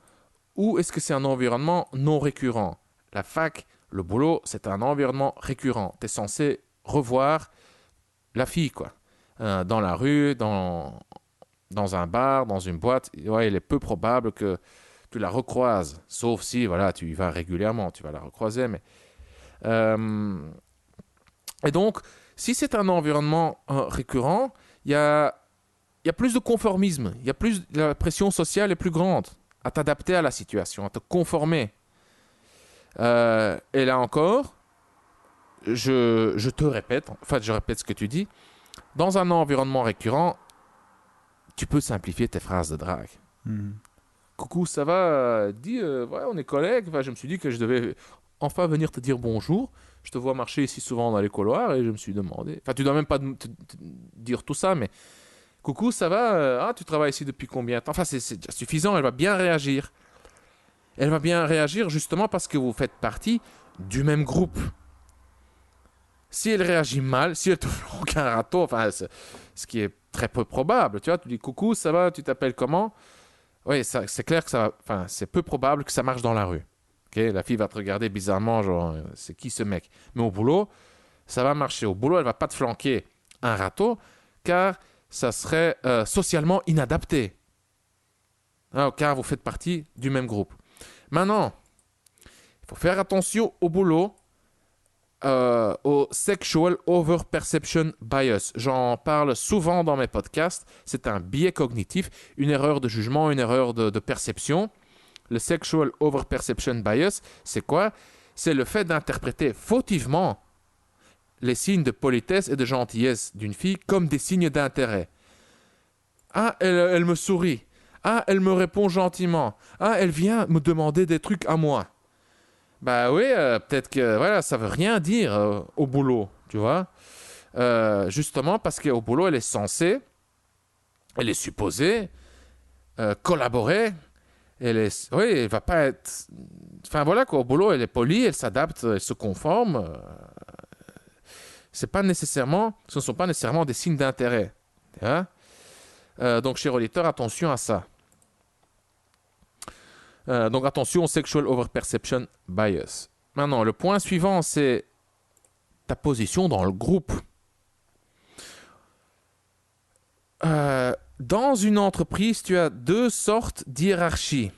ou est-ce que c'est un environnement non récurrent? La fac, le boulot, c'est un environnement récurrent. Tu es censé revoir la fille, quoi. Dans la rue, dans un bar, dans une boîte. Ouais, il est peu probable que tu la recroises. Sauf si, voilà, tu y vas régulièrement, tu vas la recroiser. Mais, euh, et donc, si c'est un environnement récurrent, il y a plus de conformisme. La pression sociale est plus grande à t'adapter à la situation, à te conformer. Et là encore, je te répète, en fait, je répète ce que tu dis. Dans un environnement récurrent, tu peux simplifier tes phrases de drague. Hmm. Coucou, ça va? Dis, ouais, on est collègues. Enfin, je me suis dit que je devais enfin venir te dire bonjour. Je te vois marcher ici souvent dans les couloirs et je me suis demandé. Enfin, tu dois même pas te dire tout ça, mais coucou, ça va? Ah, tu travailles ici depuis combien de temps? Enfin, c'est déjà suffisant. Elle va bien réagir. Elle va bien réagir justement parce que vous faites partie du même groupe. Si elle réagit mal, si elle te flanque un râteau, enfin, ce qui est très peu probable, tu vois, tu dis coucou, ça va, tu t'appelles comment? Oui, c'est clair que enfin, c'est peu probable que ça marche dans la rue. Okay? La fille va te regarder bizarrement, genre, c'est qui ce mec? Mais au boulot, ça va marcher. Au boulot, elle va pas te flanquer un râteau, car ça serait socialement inadapté. Hein, car vous faites partie du même groupe. Maintenant, il faut faire attention au boulot. au sexual overperception bias. J'en parle souvent dans mes podcasts. C'est un biais cognitif, une erreur de jugement, une erreur de perception. Le sexual overperception bias, c'est quoi? C'est le fait d'interpréter fautivement les signes de politesse et de gentillesse d'une fille comme des signes d'intérêt. Ah, elle me sourit. Ah, elle me répond gentiment. Ah, elle vient me demander des trucs à moi. Bah oui, peut-être que voilà, ça veut rien dire au boulot, tu vois. Justement parce qu'au boulot, elle est supposée collaborer. Oui, elle va pas être. Enfin voilà quoi, au boulot, elle est polie, elle s'adapte, elle se conforme. Ce ne sont pas nécessairement des signes d'intérêt. Hein? Donc, chers auditeurs, attention à ça. Donc, attention au sexual overperception bias. Maintenant, le point suivant, c'est ta position dans le groupe. Dans une entreprise, tu as deux sortes d'hiérarchie.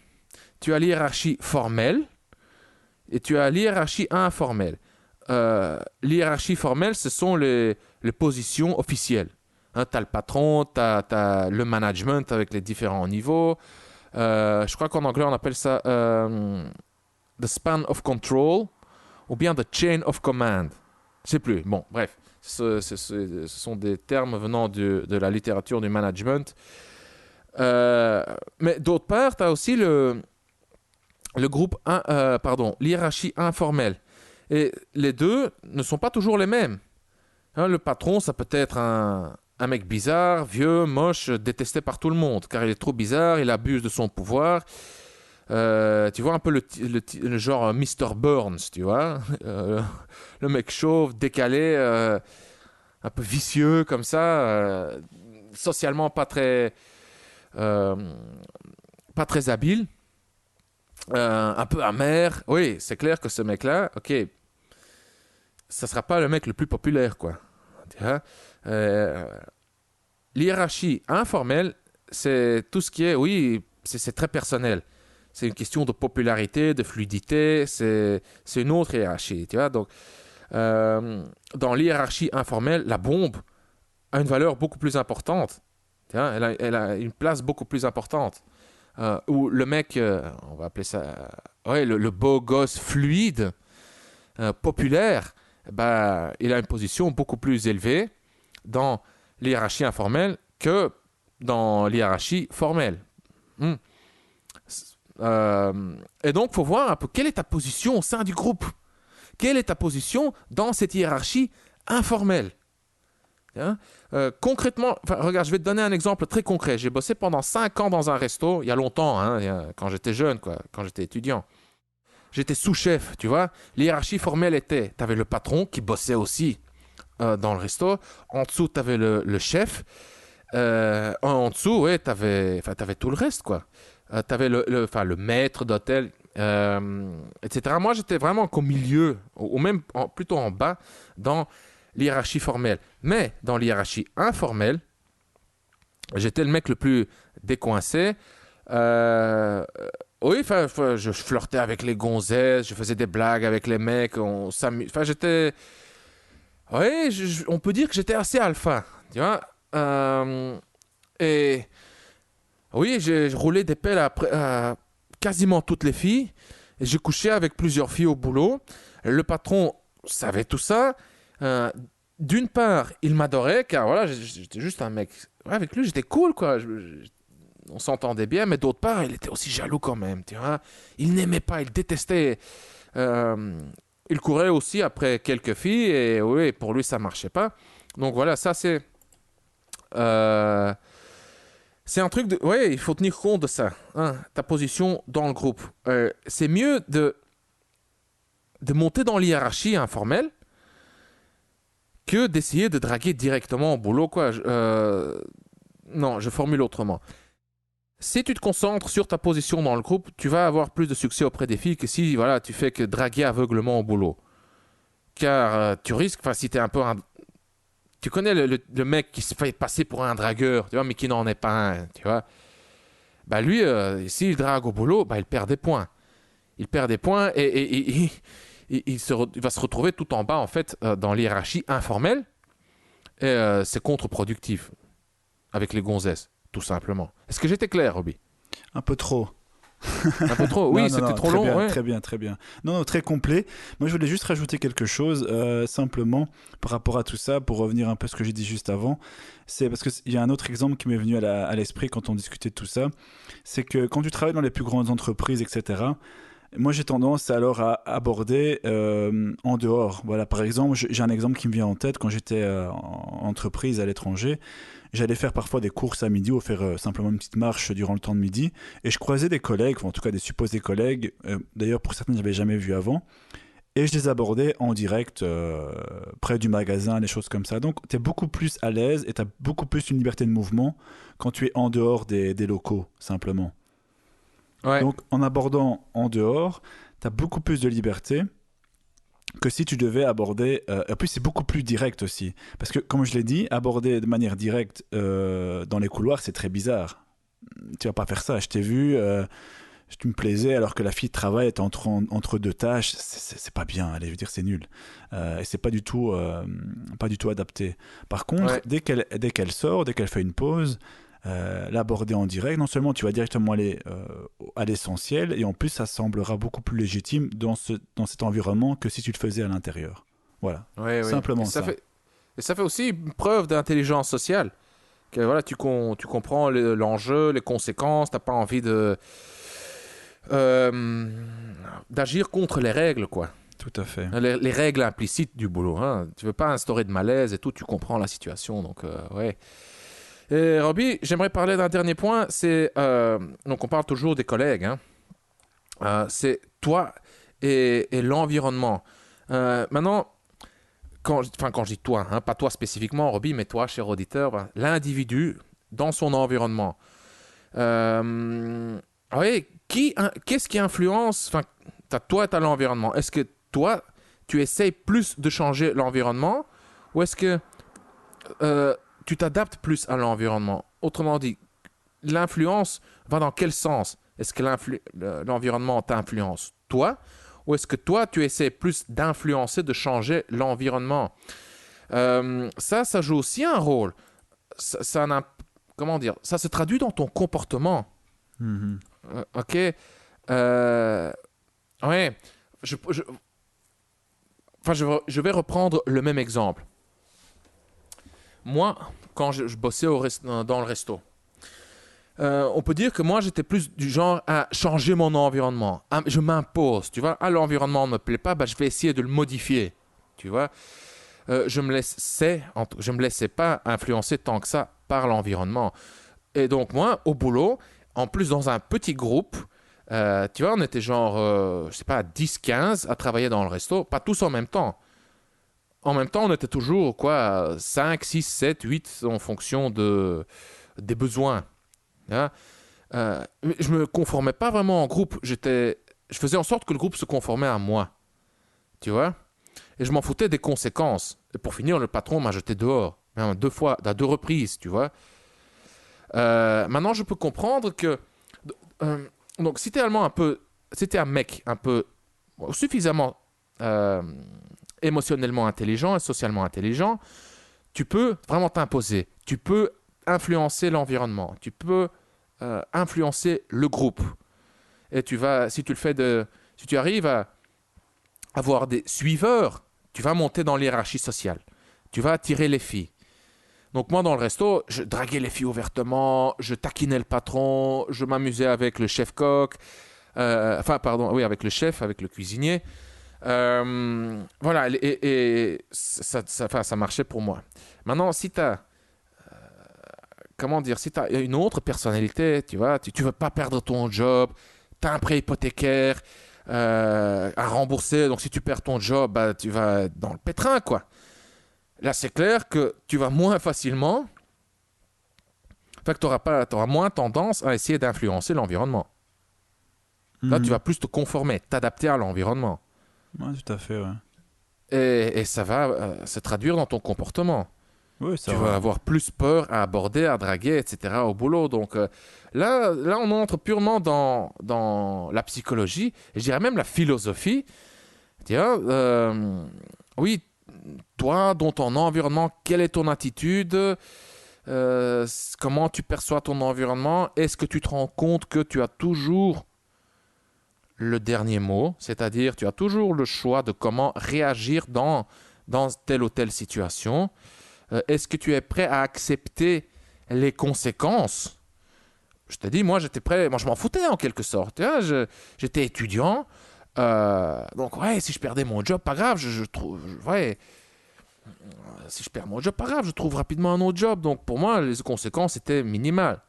Tu as l'hiérarchie formelle et tu as l'hiérarchie informelle. L'hiérarchie formelle, ce sont les positions officielles. Hein, tu as le patron, tu as le management avec les différents niveaux. Je crois qu'en anglais, on appelle ça the span of control ou bien the chain of command. Je ne sais plus. Bon, bref. Ce sont des termes venant de la littérature du management. Mais d'autre part, tu as aussi l'hiérarchie informelle. Et les deux ne sont pas toujours les mêmes. Hein, le patron, ça peut être un mec bizarre, vieux, moche, détesté par tout le monde, car il est trop bizarre, il abuse de son pouvoir. Tu vois un peu le genre Mr. Burns, tu vois. Le mec chauve, décalé, un peu vicieux comme ça, socialement pas très habile, un peu amer. Oui, c'est clair que ce mec-là, ok, ça sera pas le mec le plus populaire, quoi. Tu vois. L'hiérarchie informelle, c'est tout ce qui est, oui, c'est très personnel. C'est une question de popularité, de fluidité, c'est une autre hiérarchie, tu vois. Donc, dans l'hiérarchie informelle, la bombe a une valeur beaucoup plus importante. Tu vois, elle a une place beaucoup plus importante. Où le mec, on va appeler ça, ouais, le beau gosse fluide, populaire, bah, il a une position beaucoup plus élevée dans l'hiérarchie informelle que dans l'hiérarchie formelle. Et donc, il faut voir un peu quelle est ta position au sein du groupe. Quelle est ta position dans cette hiérarchie informelle? Hein? Concrètement, regarde, je vais te donner un exemple très concret. J'ai bossé pendant 5 ans dans un resto, il y a longtemps, hein, quand j'étais jeune, quoi, quand j'étais étudiant. J'étais sous-chef, tu vois. L'hiérarchie formelle était, tu avais le patron qui bossait aussi dans le resto. En dessous, tu avais le chef. En dessous, ouais, tu avais tout le reste, quoi. Tu avais le maître d'hôtel, etc. Moi, j'étais vraiment qu'au milieu, ou même plutôt en bas, dans l'hiérarchie formelle. Mais dans l'hiérarchie informelle, j'étais le mec le plus décoincé. Oui, je flirtais avec les gonzesses, je faisais des blagues avec les mecs, on s'amusait. Enfin, j'étais... Oui, on peut dire que j'étais assez alpha, tu vois. Et... Oui, j'ai roulé des pelles à quasiment toutes les filles. Et j'ai couché avec plusieurs filles au boulot. Le patron savait tout ça. D'une part, il m'adorait, car voilà, j'étais juste un mec... Ouais, avec lui, j'étais cool, quoi. On s'entendait bien, mais d'autre part, il était aussi jaloux quand même, tu vois. Il n'aimait pas, il détestait. Il courait aussi après quelques filles, et oui, pour lui, ça marchait pas. Donc voilà, ça c'est... c'est un truc de... Oui, il faut tenir compte de ça, hein, ta position dans le groupe. C'est mieux de monter dans l'hiérarchie informelle que d'essayer de draguer directement au boulot, quoi. Non, je formule autrement. Si tu te concentres sur ta position dans le groupe, tu vas avoir plus de succès auprès des filles que si voilà, tu fais que draguer aveuglement au boulot. Car tu risques, si tu es un peu un... Tu connais le mec qui se fait passer pour un dragueur, tu vois, mais qui n'en est pas un, tu vois. Bah lui, s'il drague au boulot, bah il perd des points. Il perd des points et il va se retrouver tout en bas, en fait, dans l'hiérarchie informelle. Et c'est contre-productif avec les gonzesses, tout simplement. Est-ce que j'étais clair, Roby? Un peu trop. Un peu trop? Oui, c'était trop très long. bien, Ouais. très bien, très bien. Non, très complet. Moi, je voulais juste rajouter quelque chose, simplement, par rapport à tout ça, pour revenir un peu à ce que j'ai dit juste avant. C'est parce qu'il y a un autre exemple qui m'est venu à l'esprit quand on discutait de tout ça. C'est que quand tu travailles dans les plus grandes entreprises, etc., moi, j'ai tendance alors à aborder en dehors. Voilà, par exemple, j'ai un exemple qui me vient en tête. Quand j'étais en entreprise à l'étranger, j'allais faire parfois des courses à midi ou faire simplement une petite marche durant le temps de midi. Et je croisais des collègues, ou en tout cas des supposés collègues, d'ailleurs pour certains, je n'avais jamais vu avant. Et je les abordais en direct, près du magasin, des choses comme ça. Donc, tu es beaucoup plus à l'aise et tu as beaucoup plus une liberté de mouvement quand tu es en dehors des locaux, simplement. Ouais. Donc, en abordant en dehors, tu as beaucoup plus de liberté que si tu devais aborder... et puis, c'est beaucoup plus direct aussi. Parce que, comme je l'ai dit, aborder de manière directe dans les couloirs, c'est très bizarre. Tu vas pas faire ça. Je t'ai vu, tu me plaisais alors que la fille de travail est entre deux tâches. C'est pas bien. Allez, je veux dire, c'est nul. Et c'est pas du tout adapté. Par contre, Ouais. dès qu'elle sort, dès qu'elle fait une pause... l'aborder en direct, non seulement tu vas directement aller à l'essentiel, et en plus ça semblera beaucoup plus légitime dans cet environnement que si tu le faisais à l'intérieur. Voilà, Ouais, ouais. simplement Et ça. ça fait aussi une preuve d'intelligence sociale. Que voilà, tu comprends l'enjeu, les conséquences, t'as pas envie d'agir contre les règles, quoi. Tout à fait. Les règles implicites du boulot. Hein. Tu veux pas instaurer de malaise et tout, tu comprends la situation. Donc, ouais. Et Roby, j'aimerais parler d'un dernier point. Donc, on parle toujours des collègues. Hein. C'est toi et l'environnement. Maintenant, quand je dis toi, hein, pas toi spécifiquement, Roby, mais toi, cher auditeur, l'individu dans son environnement. Oui, qu'est-ce qui influence? Toi, tu as l'environnement. Est-ce que toi, tu essayes plus de changer l'environnement ou est-ce que tu t'adaptes plus à l'environnement? Autrement dit, l'influence va dans quel sens? Est-ce que l'environnement t'influence toi ou est-ce que toi, tu essaies plus d'influencer, de changer l'environnement? Ça joue aussi un rôle. Comment dire? Ça se traduit dans ton comportement. Mm-hmm. Ok. Ouais. Je vais reprendre le même exemple. Moi, quand je bossais dans le resto, on peut dire que moi, j'étais plus du genre à changer mon environnement. Je m'impose, tu vois. Ah, l'environnement ne me plaît pas, je vais essayer de le modifier, tu vois. Je me laissais pas influencer tant que ça par l'environnement. Et donc, moi, au boulot, en plus dans un petit groupe, tu vois, on était genre, je sais pas, 10-15 à travailler dans le resto, pas tous en même temps. En même temps, on était toujours, 5, 6, 7, 8 en fonction des besoins. Hein. Je me conformais pas vraiment en groupe. Je faisais en sorte que le groupe se conformait à moi. Tu vois? Et je m'en foutais des conséquences. Et pour finir, le patron m'a jeté dehors. Même 2 fois, à 2 reprises, tu vois? Maintenant, je peux comprendre que... donc, si t'es un mec un peu suffisamment émotionnellement intelligent et socialement intelligent, tu peux vraiment t'imposer. Tu peux influencer l'environnement. Tu peux influencer le groupe. Et si tu arrives à avoir des suiveurs, tu vas monter dans l'hiérarchie sociale. Tu vas attirer les filles. Donc moi, dans le resto, je draguais les filles ouvertement, je taquinais le patron, je m'amusais avec le chef-coq, avec le chef, avec le cuisinier. Voilà, et ça marchait pour moi. Maintenant, si tu as une autre personnalité, tu vois, tu veux pas perdre ton job, tu as un prêt hypothécaire à rembourser, donc si tu perds ton job, tu vas dans le pétrin, quoi. Là, c'est clair que tu vas moins facilement, que tu auras moins tendance à essayer d'influencer l'environnement. Là, tu vas plus te conformer, t'adapter à l'environnement. Ouais, tout à fait, ouais. Et ça va se traduire dans ton comportement. Oui, ça Tu va. vas avoir plus peur à aborder, à draguer, etc. au boulot. Donc là, on entre purement dans la psychologie, et je dirais même la philosophie. Tiens, oui, toi, dans ton environnement, quelle est ton attitude? Comment tu perçois ton environnement? Est-ce que tu te rends compte que tu as toujours le dernier mot, c'est-à-dire tu as toujours le choix de comment réagir dans telle ou telle situation? Est-ce que tu es prêt à accepter les conséquences? Je te dis, moi j'étais prêt, moi je m'en foutais en quelque sorte. Hein, j'étais étudiant, donc ouais, si je perdais mon job, pas grave, je trouve, ouais, si je perds mon job, pas grave, je trouve rapidement un autre job. Donc pour moi, les conséquences étaient minimales.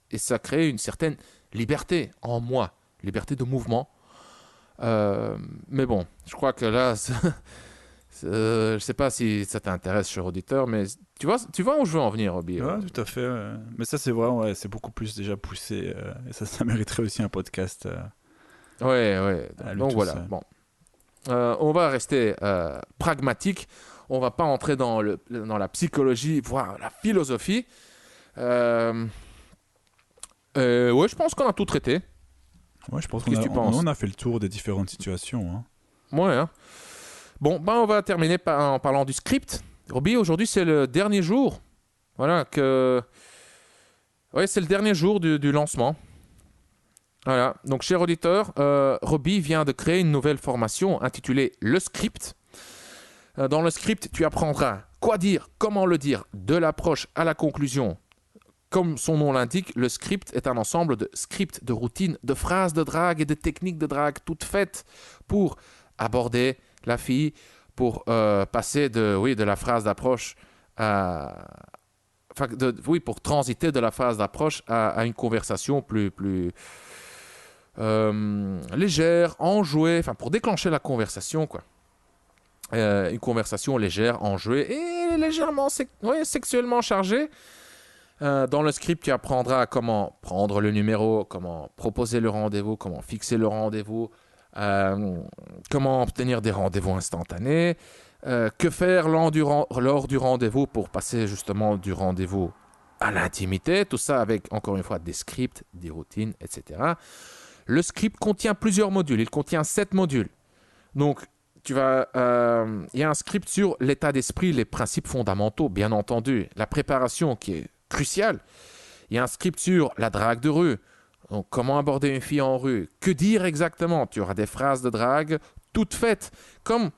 Et ça créait une certaine liberté en moi, liberté de mouvement. Mais bon, je crois que là, je ne sais pas si ça t'intéresse, cher auditeur, mais tu vois où je veux en venir, Roby. Ouais, tout à fait. Mais ça, c'est vrai, ouais, c'est beaucoup plus déjà poussé. Et ça mériterait aussi un podcast. Ouais. Donc voilà. Seul. Bon. On va rester pragmatique. On va pas entrer dans la psychologie, voire la philosophie. Ouais, je pense qu'on a tout traité. Ouais, je pense Qu'est-ce que tu penses? on a fait le tour des différentes situations. Hein. Ouais. Hein. Bon, on va terminer en parlant du script. Roby, aujourd'hui, c'est le dernier jour. Voilà, ouais, c'est le dernier jour du lancement. Voilà. Donc, cher auditeur, Roby vient de créer une nouvelle formation intitulée Le Script. Dans le script, tu apprendras quoi dire, comment le dire, de l'approche à la conclusion. Comme son nom l'indique, le script est un ensemble de scripts, de routines, de phrases de drague et de techniques de drague toutes faites pour aborder la fille, pour passer de la phrase d'approche à... pour transiter de la phase d'approche à une conversation plus légère, enjouée, pour déclencher la conversation, quoi. Une conversation légère, enjouée et légèrement sexuellement chargée. Dans le script, tu apprendras comment prendre le numéro, comment proposer le rendez-vous, comment fixer le rendez-vous, comment obtenir des rendez-vous instantanés, que faire lors du rendez-vous pour passer justement du rendez-vous à l'intimité, tout ça avec, encore une fois, des scripts, des routines, etc. Le script contient plusieurs modules, il contient 7 modules. Donc, il y a un script sur l'état d'esprit, les principes fondamentaux, bien entendu, la préparation qui est cruciale. Il y a un script sur la drague de rue, donc comment aborder une fille en rue, que dire exactement. Tu auras des phrases de drague toutes faites, comme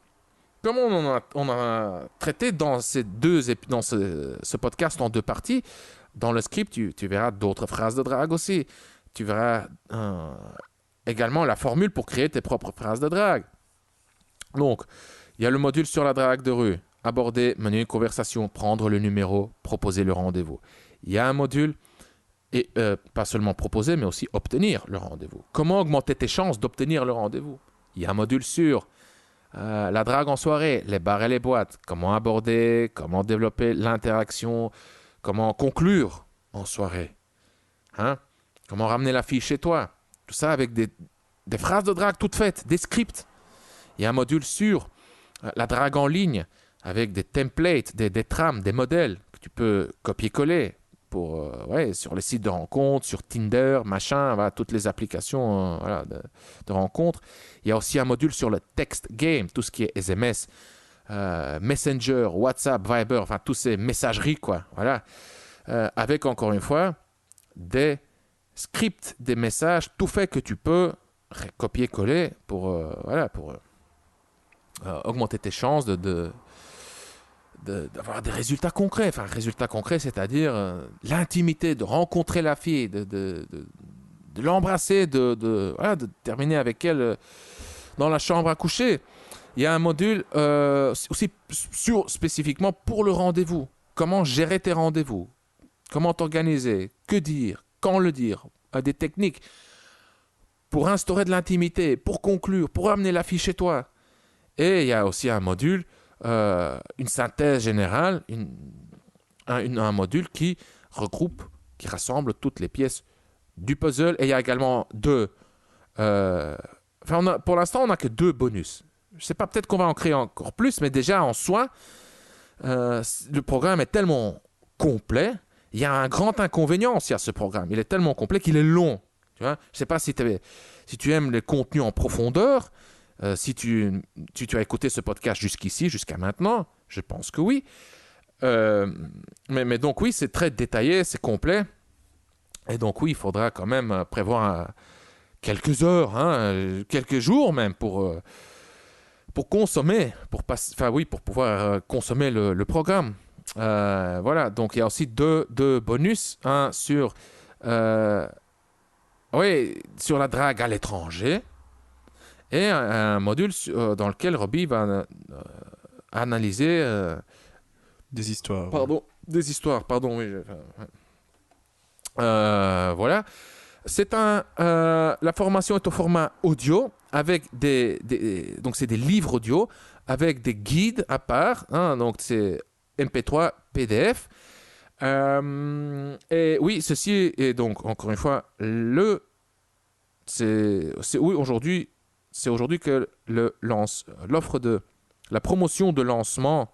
on a traité dans ce podcast en 2 parties. Dans le script, tu verras d'autres phrases de drague aussi. Tu verras également la formule pour créer tes propres phrases de drague. Donc, il y a le module sur la drague de rue, aborder, mener une conversation, prendre le numéro, proposer le rendez-vous. Il y a un module, et pas seulement proposer, mais aussi obtenir le rendez-vous. Comment augmenter tes chances d'obtenir le rendez-vous? Il y a un module sur la drague en soirée, les bars et les boîtes, comment aborder, comment développer l'interaction, comment conclure en soirée, hein? Comment ramener la fille chez toi. Tout ça avec des phrases de drague toutes faites, des scripts. Il y a un module sur la drague en ligne avec des templates, des trames, des modèles que tu peux copier-coller sur les sites de rencontres, sur Tinder, toutes les applications de rencontres. Il y a aussi un module sur le text game, tout ce qui est SMS, Messenger, WhatsApp, Viber, toutes ces messageries, quoi. Voilà. Avec, encore une fois, des scripts, des messages, tout fait que tu peux copier-coller pour augmenter tes chances d'avoir des résultats concrets. Résultats concrets, c'est-à-dire l'intimité, de rencontrer la fille, de l'embrasser, de terminer avec elle dans la chambre à coucher. Il y a un module aussi spécifiquement pour le rendez-vous. Comment gérer tes rendez-vous? Comment t'organiser? Que dire? Quand le dire? Des techniques pour instaurer de l'intimité, pour conclure, pour amener la fille chez toi. Et il y a aussi un module, une synthèse générale, un module qui regroupe, qui rassemble toutes les pièces du puzzle. Et il y a également pour l'instant, on n'a que 2 bonus. Je ne sais pas, peut-être qu'on va en créer encore plus, mais déjà en soi, le programme est tellement complet. Il y a un grand inconvénient aussi à ce programme. Il est tellement complet qu'il est long. Tu vois? Je ne sais pas si tu aimes les contenus en profondeur. Si tu as écouté ce podcast jusqu'ici, jusqu'à maintenant, je pense que oui. Mais donc oui, c'est très détaillé, c'est complet. Et donc oui, il faudra quand même prévoir quelques heures, quelques jours même pour consommer, pour pouvoir consommer le programme. Voilà, donc il y a aussi deux bonus, un sur sur la drague à l'étranger et un module dans lequel Robbie va analyser Des histoires. des histoires, oui. Voilà. La formation est au format audio avec donc c'est des livres audio avec des guides à part, donc c'est MP3, PDF. Et oui, ceci est donc encore une fois aujourd'hui que l'offre de la promotion de lancement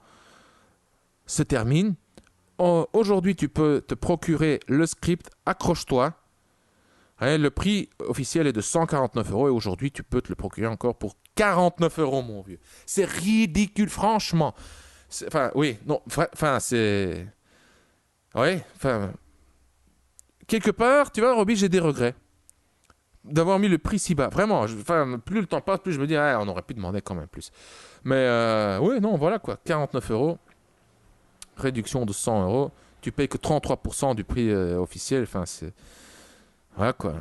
se termine. Aujourd'hui, tu peux te procurer le script Accroche-toi. Le prix officiel est de 149 € et aujourd'hui, tu peux te le procurer encore pour 49 €, mon vieux. C'est ridicule, franchement. C'est... Quelque part, tu vois, Robbie, j'ai des regrets d'avoir mis le prix si bas. Vraiment, plus le temps passe, plus je me dis, on aurait pu demander quand même plus. Mais voilà quoi, 49 €, réduction de 100 €. Tu payes que 33% du prix officiel. C'est... Voilà quoi.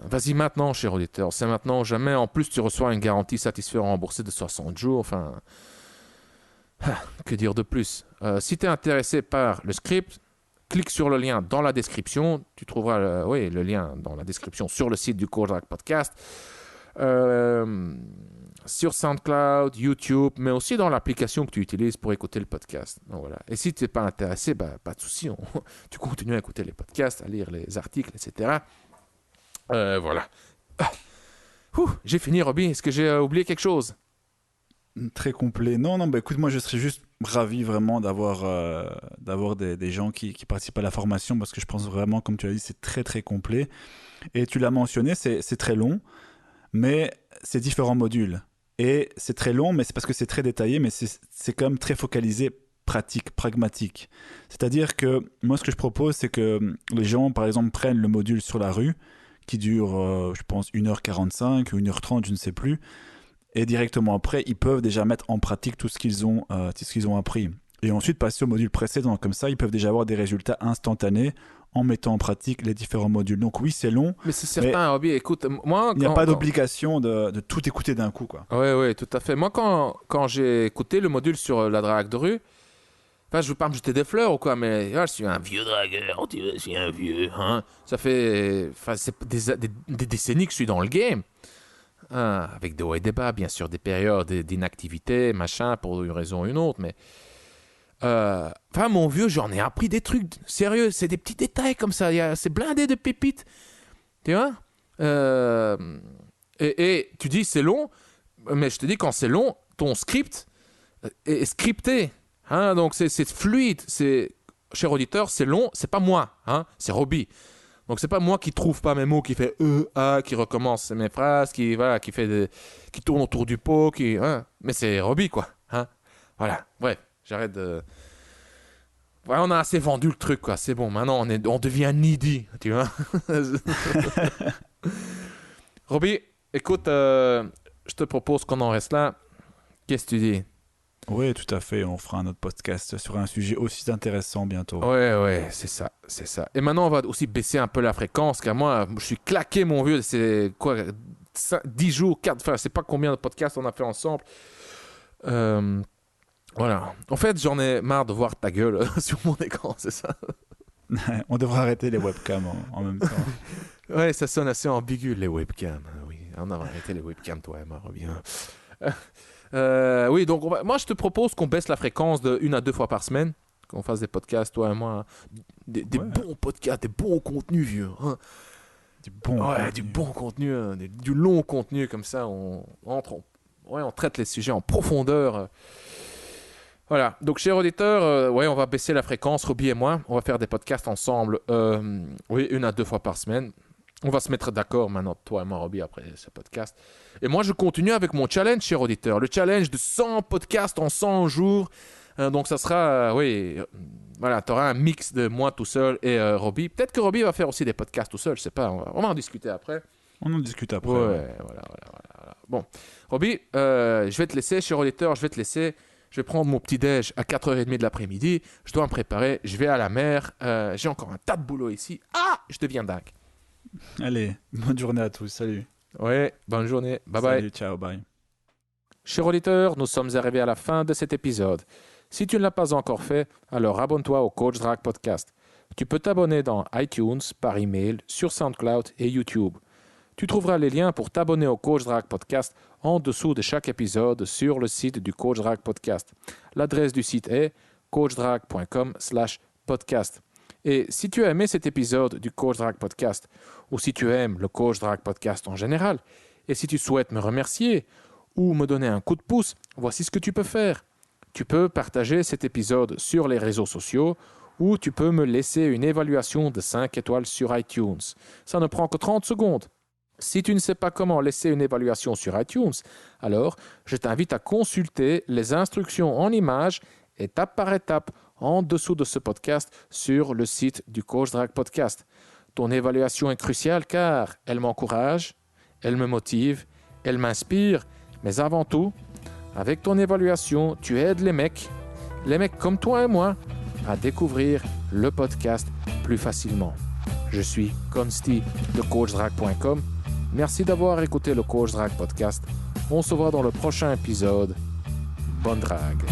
Vas-y maintenant, cher auditeur. C'est maintenant ou jamais. En plus, tu reçois une garantie satisfait remboursée de 60 jours. Que dire de plus? Si tu es intéressé par le script, clique sur le lien dans la description. Tu trouveras le lien dans la description sur le site du Cours Drag Podcast. Sur SoundCloud, YouTube, mais aussi dans l'application que tu utilises pour écouter le podcast. Donc, voilà. Et si tu n'es pas intéressé, pas de souci. Tu continues à écouter les podcasts, à lire les articles, etc. Voilà. J'ai fini, Robbie. Est-ce que j'ai oublié quelque chose? Très complet. Non, écoute, moi je serais juste ravi vraiment d'avoir des gens qui participent à la formation parce que je pense vraiment, comme tu as dit, c'est très très complet. Et tu l'as mentionné, c'est très long, mais c'est différents modules. Et c'est très long, mais c'est parce que c'est très détaillé, mais c'est quand même très focalisé, pratique, pragmatique. C'est-à-dire que moi, ce que je propose, c'est que les gens, par exemple, prennent le module sur la rue, qui dure, je pense, 1h45 ou 1h30, je ne sais plus, et directement après, ils peuvent déjà mettre en pratique tout ce qu'ils ont appris. Et ensuite, passer au module précédent. Comme ça, ils peuvent déjà avoir des résultats instantanés en mettant en pratique les différents modules. Donc oui, c'est long. Mais c'est certain, Robbie. Écoute, moi... Il n'y a pas d'obligation de tout écouter d'un coup, quoi. Oui, tout à fait. Moi, quand j'ai écouté le module sur la drague de rue, je ne veux pas me jeter des fleurs ou quoi, mais je suis un vieux dragueur, je suis un vieux. Ça fait c'est des décennies que je suis dans le game. Avec des hauts et des bas, bien sûr, des périodes d'inactivité, machin, pour une raison ou une autre, mais... mon vieux, j'en ai appris des trucs sérieux, c'est des petits détails comme ça, c'est blindé de pépites, tu vois. Et tu dis c'est long, mais je te dis quand c'est long, ton script est scripté, donc c'est fluide, cher auditeur, c'est long, c'est pas moi, c'est Robbie. Donc c'est pas moi qui trouve pas mes mots, qui fait qui recommence mes phrases, qui tourne autour du pot, mais c'est Robbie quoi, Voilà, bref. J'arrête de... Ouais, on a assez vendu le truc, quoi. C'est bon, maintenant, on devient needy, tu vois. Robbie, écoute, je te propose qu'on en reste là. Qu'est-ce que tu dis? Oui, tout à fait. On fera un autre podcast sur un sujet aussi intéressant bientôt. Ouais, c'est ça. Et maintenant, on va aussi baisser un peu la fréquence, car moi, je suis claqué, mon vieux. C'est quoi, 10 jours, 4... Enfin, je sais pas combien de podcasts on a fait ensemble. Voilà. En fait, j'en ai marre de voir ta gueule sur mon écran, c'est ça. On devrait arrêter les webcams en même temps. Ouais, ça sonne assez ambigu, les webcams. Oui, on devrait arrêter les webcams, toi et moi, Robin. Oui, donc moi, je te propose qu'on baisse la fréquence de 1 à 2 fois par semaine, qu'on fasse des podcasts, toi et moi. Des bons podcasts, des bons contenus, vieux. Du bon contenu, du long contenu, comme ça, on traite les sujets en profondeur. Voilà, donc chers auditeurs, on va baisser la fréquence, Robbie et moi, on va faire des podcasts ensemble, 1 à 2 fois par semaine. On va se mettre d'accord maintenant, toi et moi, Robbie, après ce podcast. Et moi, je continue avec mon challenge, cher auditeur. Le challenge de 100 podcasts en 100 jours. Donc, ça sera, voilà, tu auras un mix de moi tout seul et Robbie. Peut-être que Robbie va faire aussi des podcasts tout seul, je sais pas. On va en discuter après. On en discute après. Ouais, voilà. Bon, Robbie, je vais te laisser, cher auditeur, je vais te laisser. Je vais prendre mon petit-déj à 4h30 de l'après-midi. Je dois me préparer. Je vais à la mer. J'ai encore un tas de boulot ici. Ah, je deviens dingue. Allez, bonne journée à tous. Salut. Ouais, bonne journée. Bye bye. Salut, ciao, bye. Chers auditeurs, nous sommes arrivés à la fin de cet épisode. Si tu ne l'as pas encore fait, alors abonne-toi au Coach Drag Podcast. Tu peux t'abonner dans iTunes, par email, sur SoundCloud et YouTube. Tu trouveras les liens pour t'abonner au Coach Drag Podcast en dessous de chaque épisode sur le site du Coach Drag Podcast. L'adresse du site est coachdrag.com/podcast. Et si tu as aimé cet épisode du Coach Drag Podcast, ou si tu aimes le Coach Drag Podcast en général, et si tu souhaites me remercier ou me donner un coup de pouce, voici ce que tu peux faire. Tu peux partager cet épisode sur les réseaux sociaux ou tu peux me laisser une évaluation de 5 étoiles sur iTunes. Ça ne prend que 30 secondes. Si tu ne sais pas comment laisser une évaluation sur iTunes, alors je t'invite à consulter les instructions en images étape par étape en dessous de ce podcast sur le site du Coach Drag Podcast. Ton évaluation est cruciale car elle m'encourage, elle me motive, elle m'inspire, mais avant tout, avec ton évaluation, tu aides les mecs comme toi et moi, à découvrir le podcast plus facilement. Je suis Consti de coachdrag.com. Merci d'avoir écouté le Coach Drag Podcast. On se voit dans le prochain épisode. Bonne drague.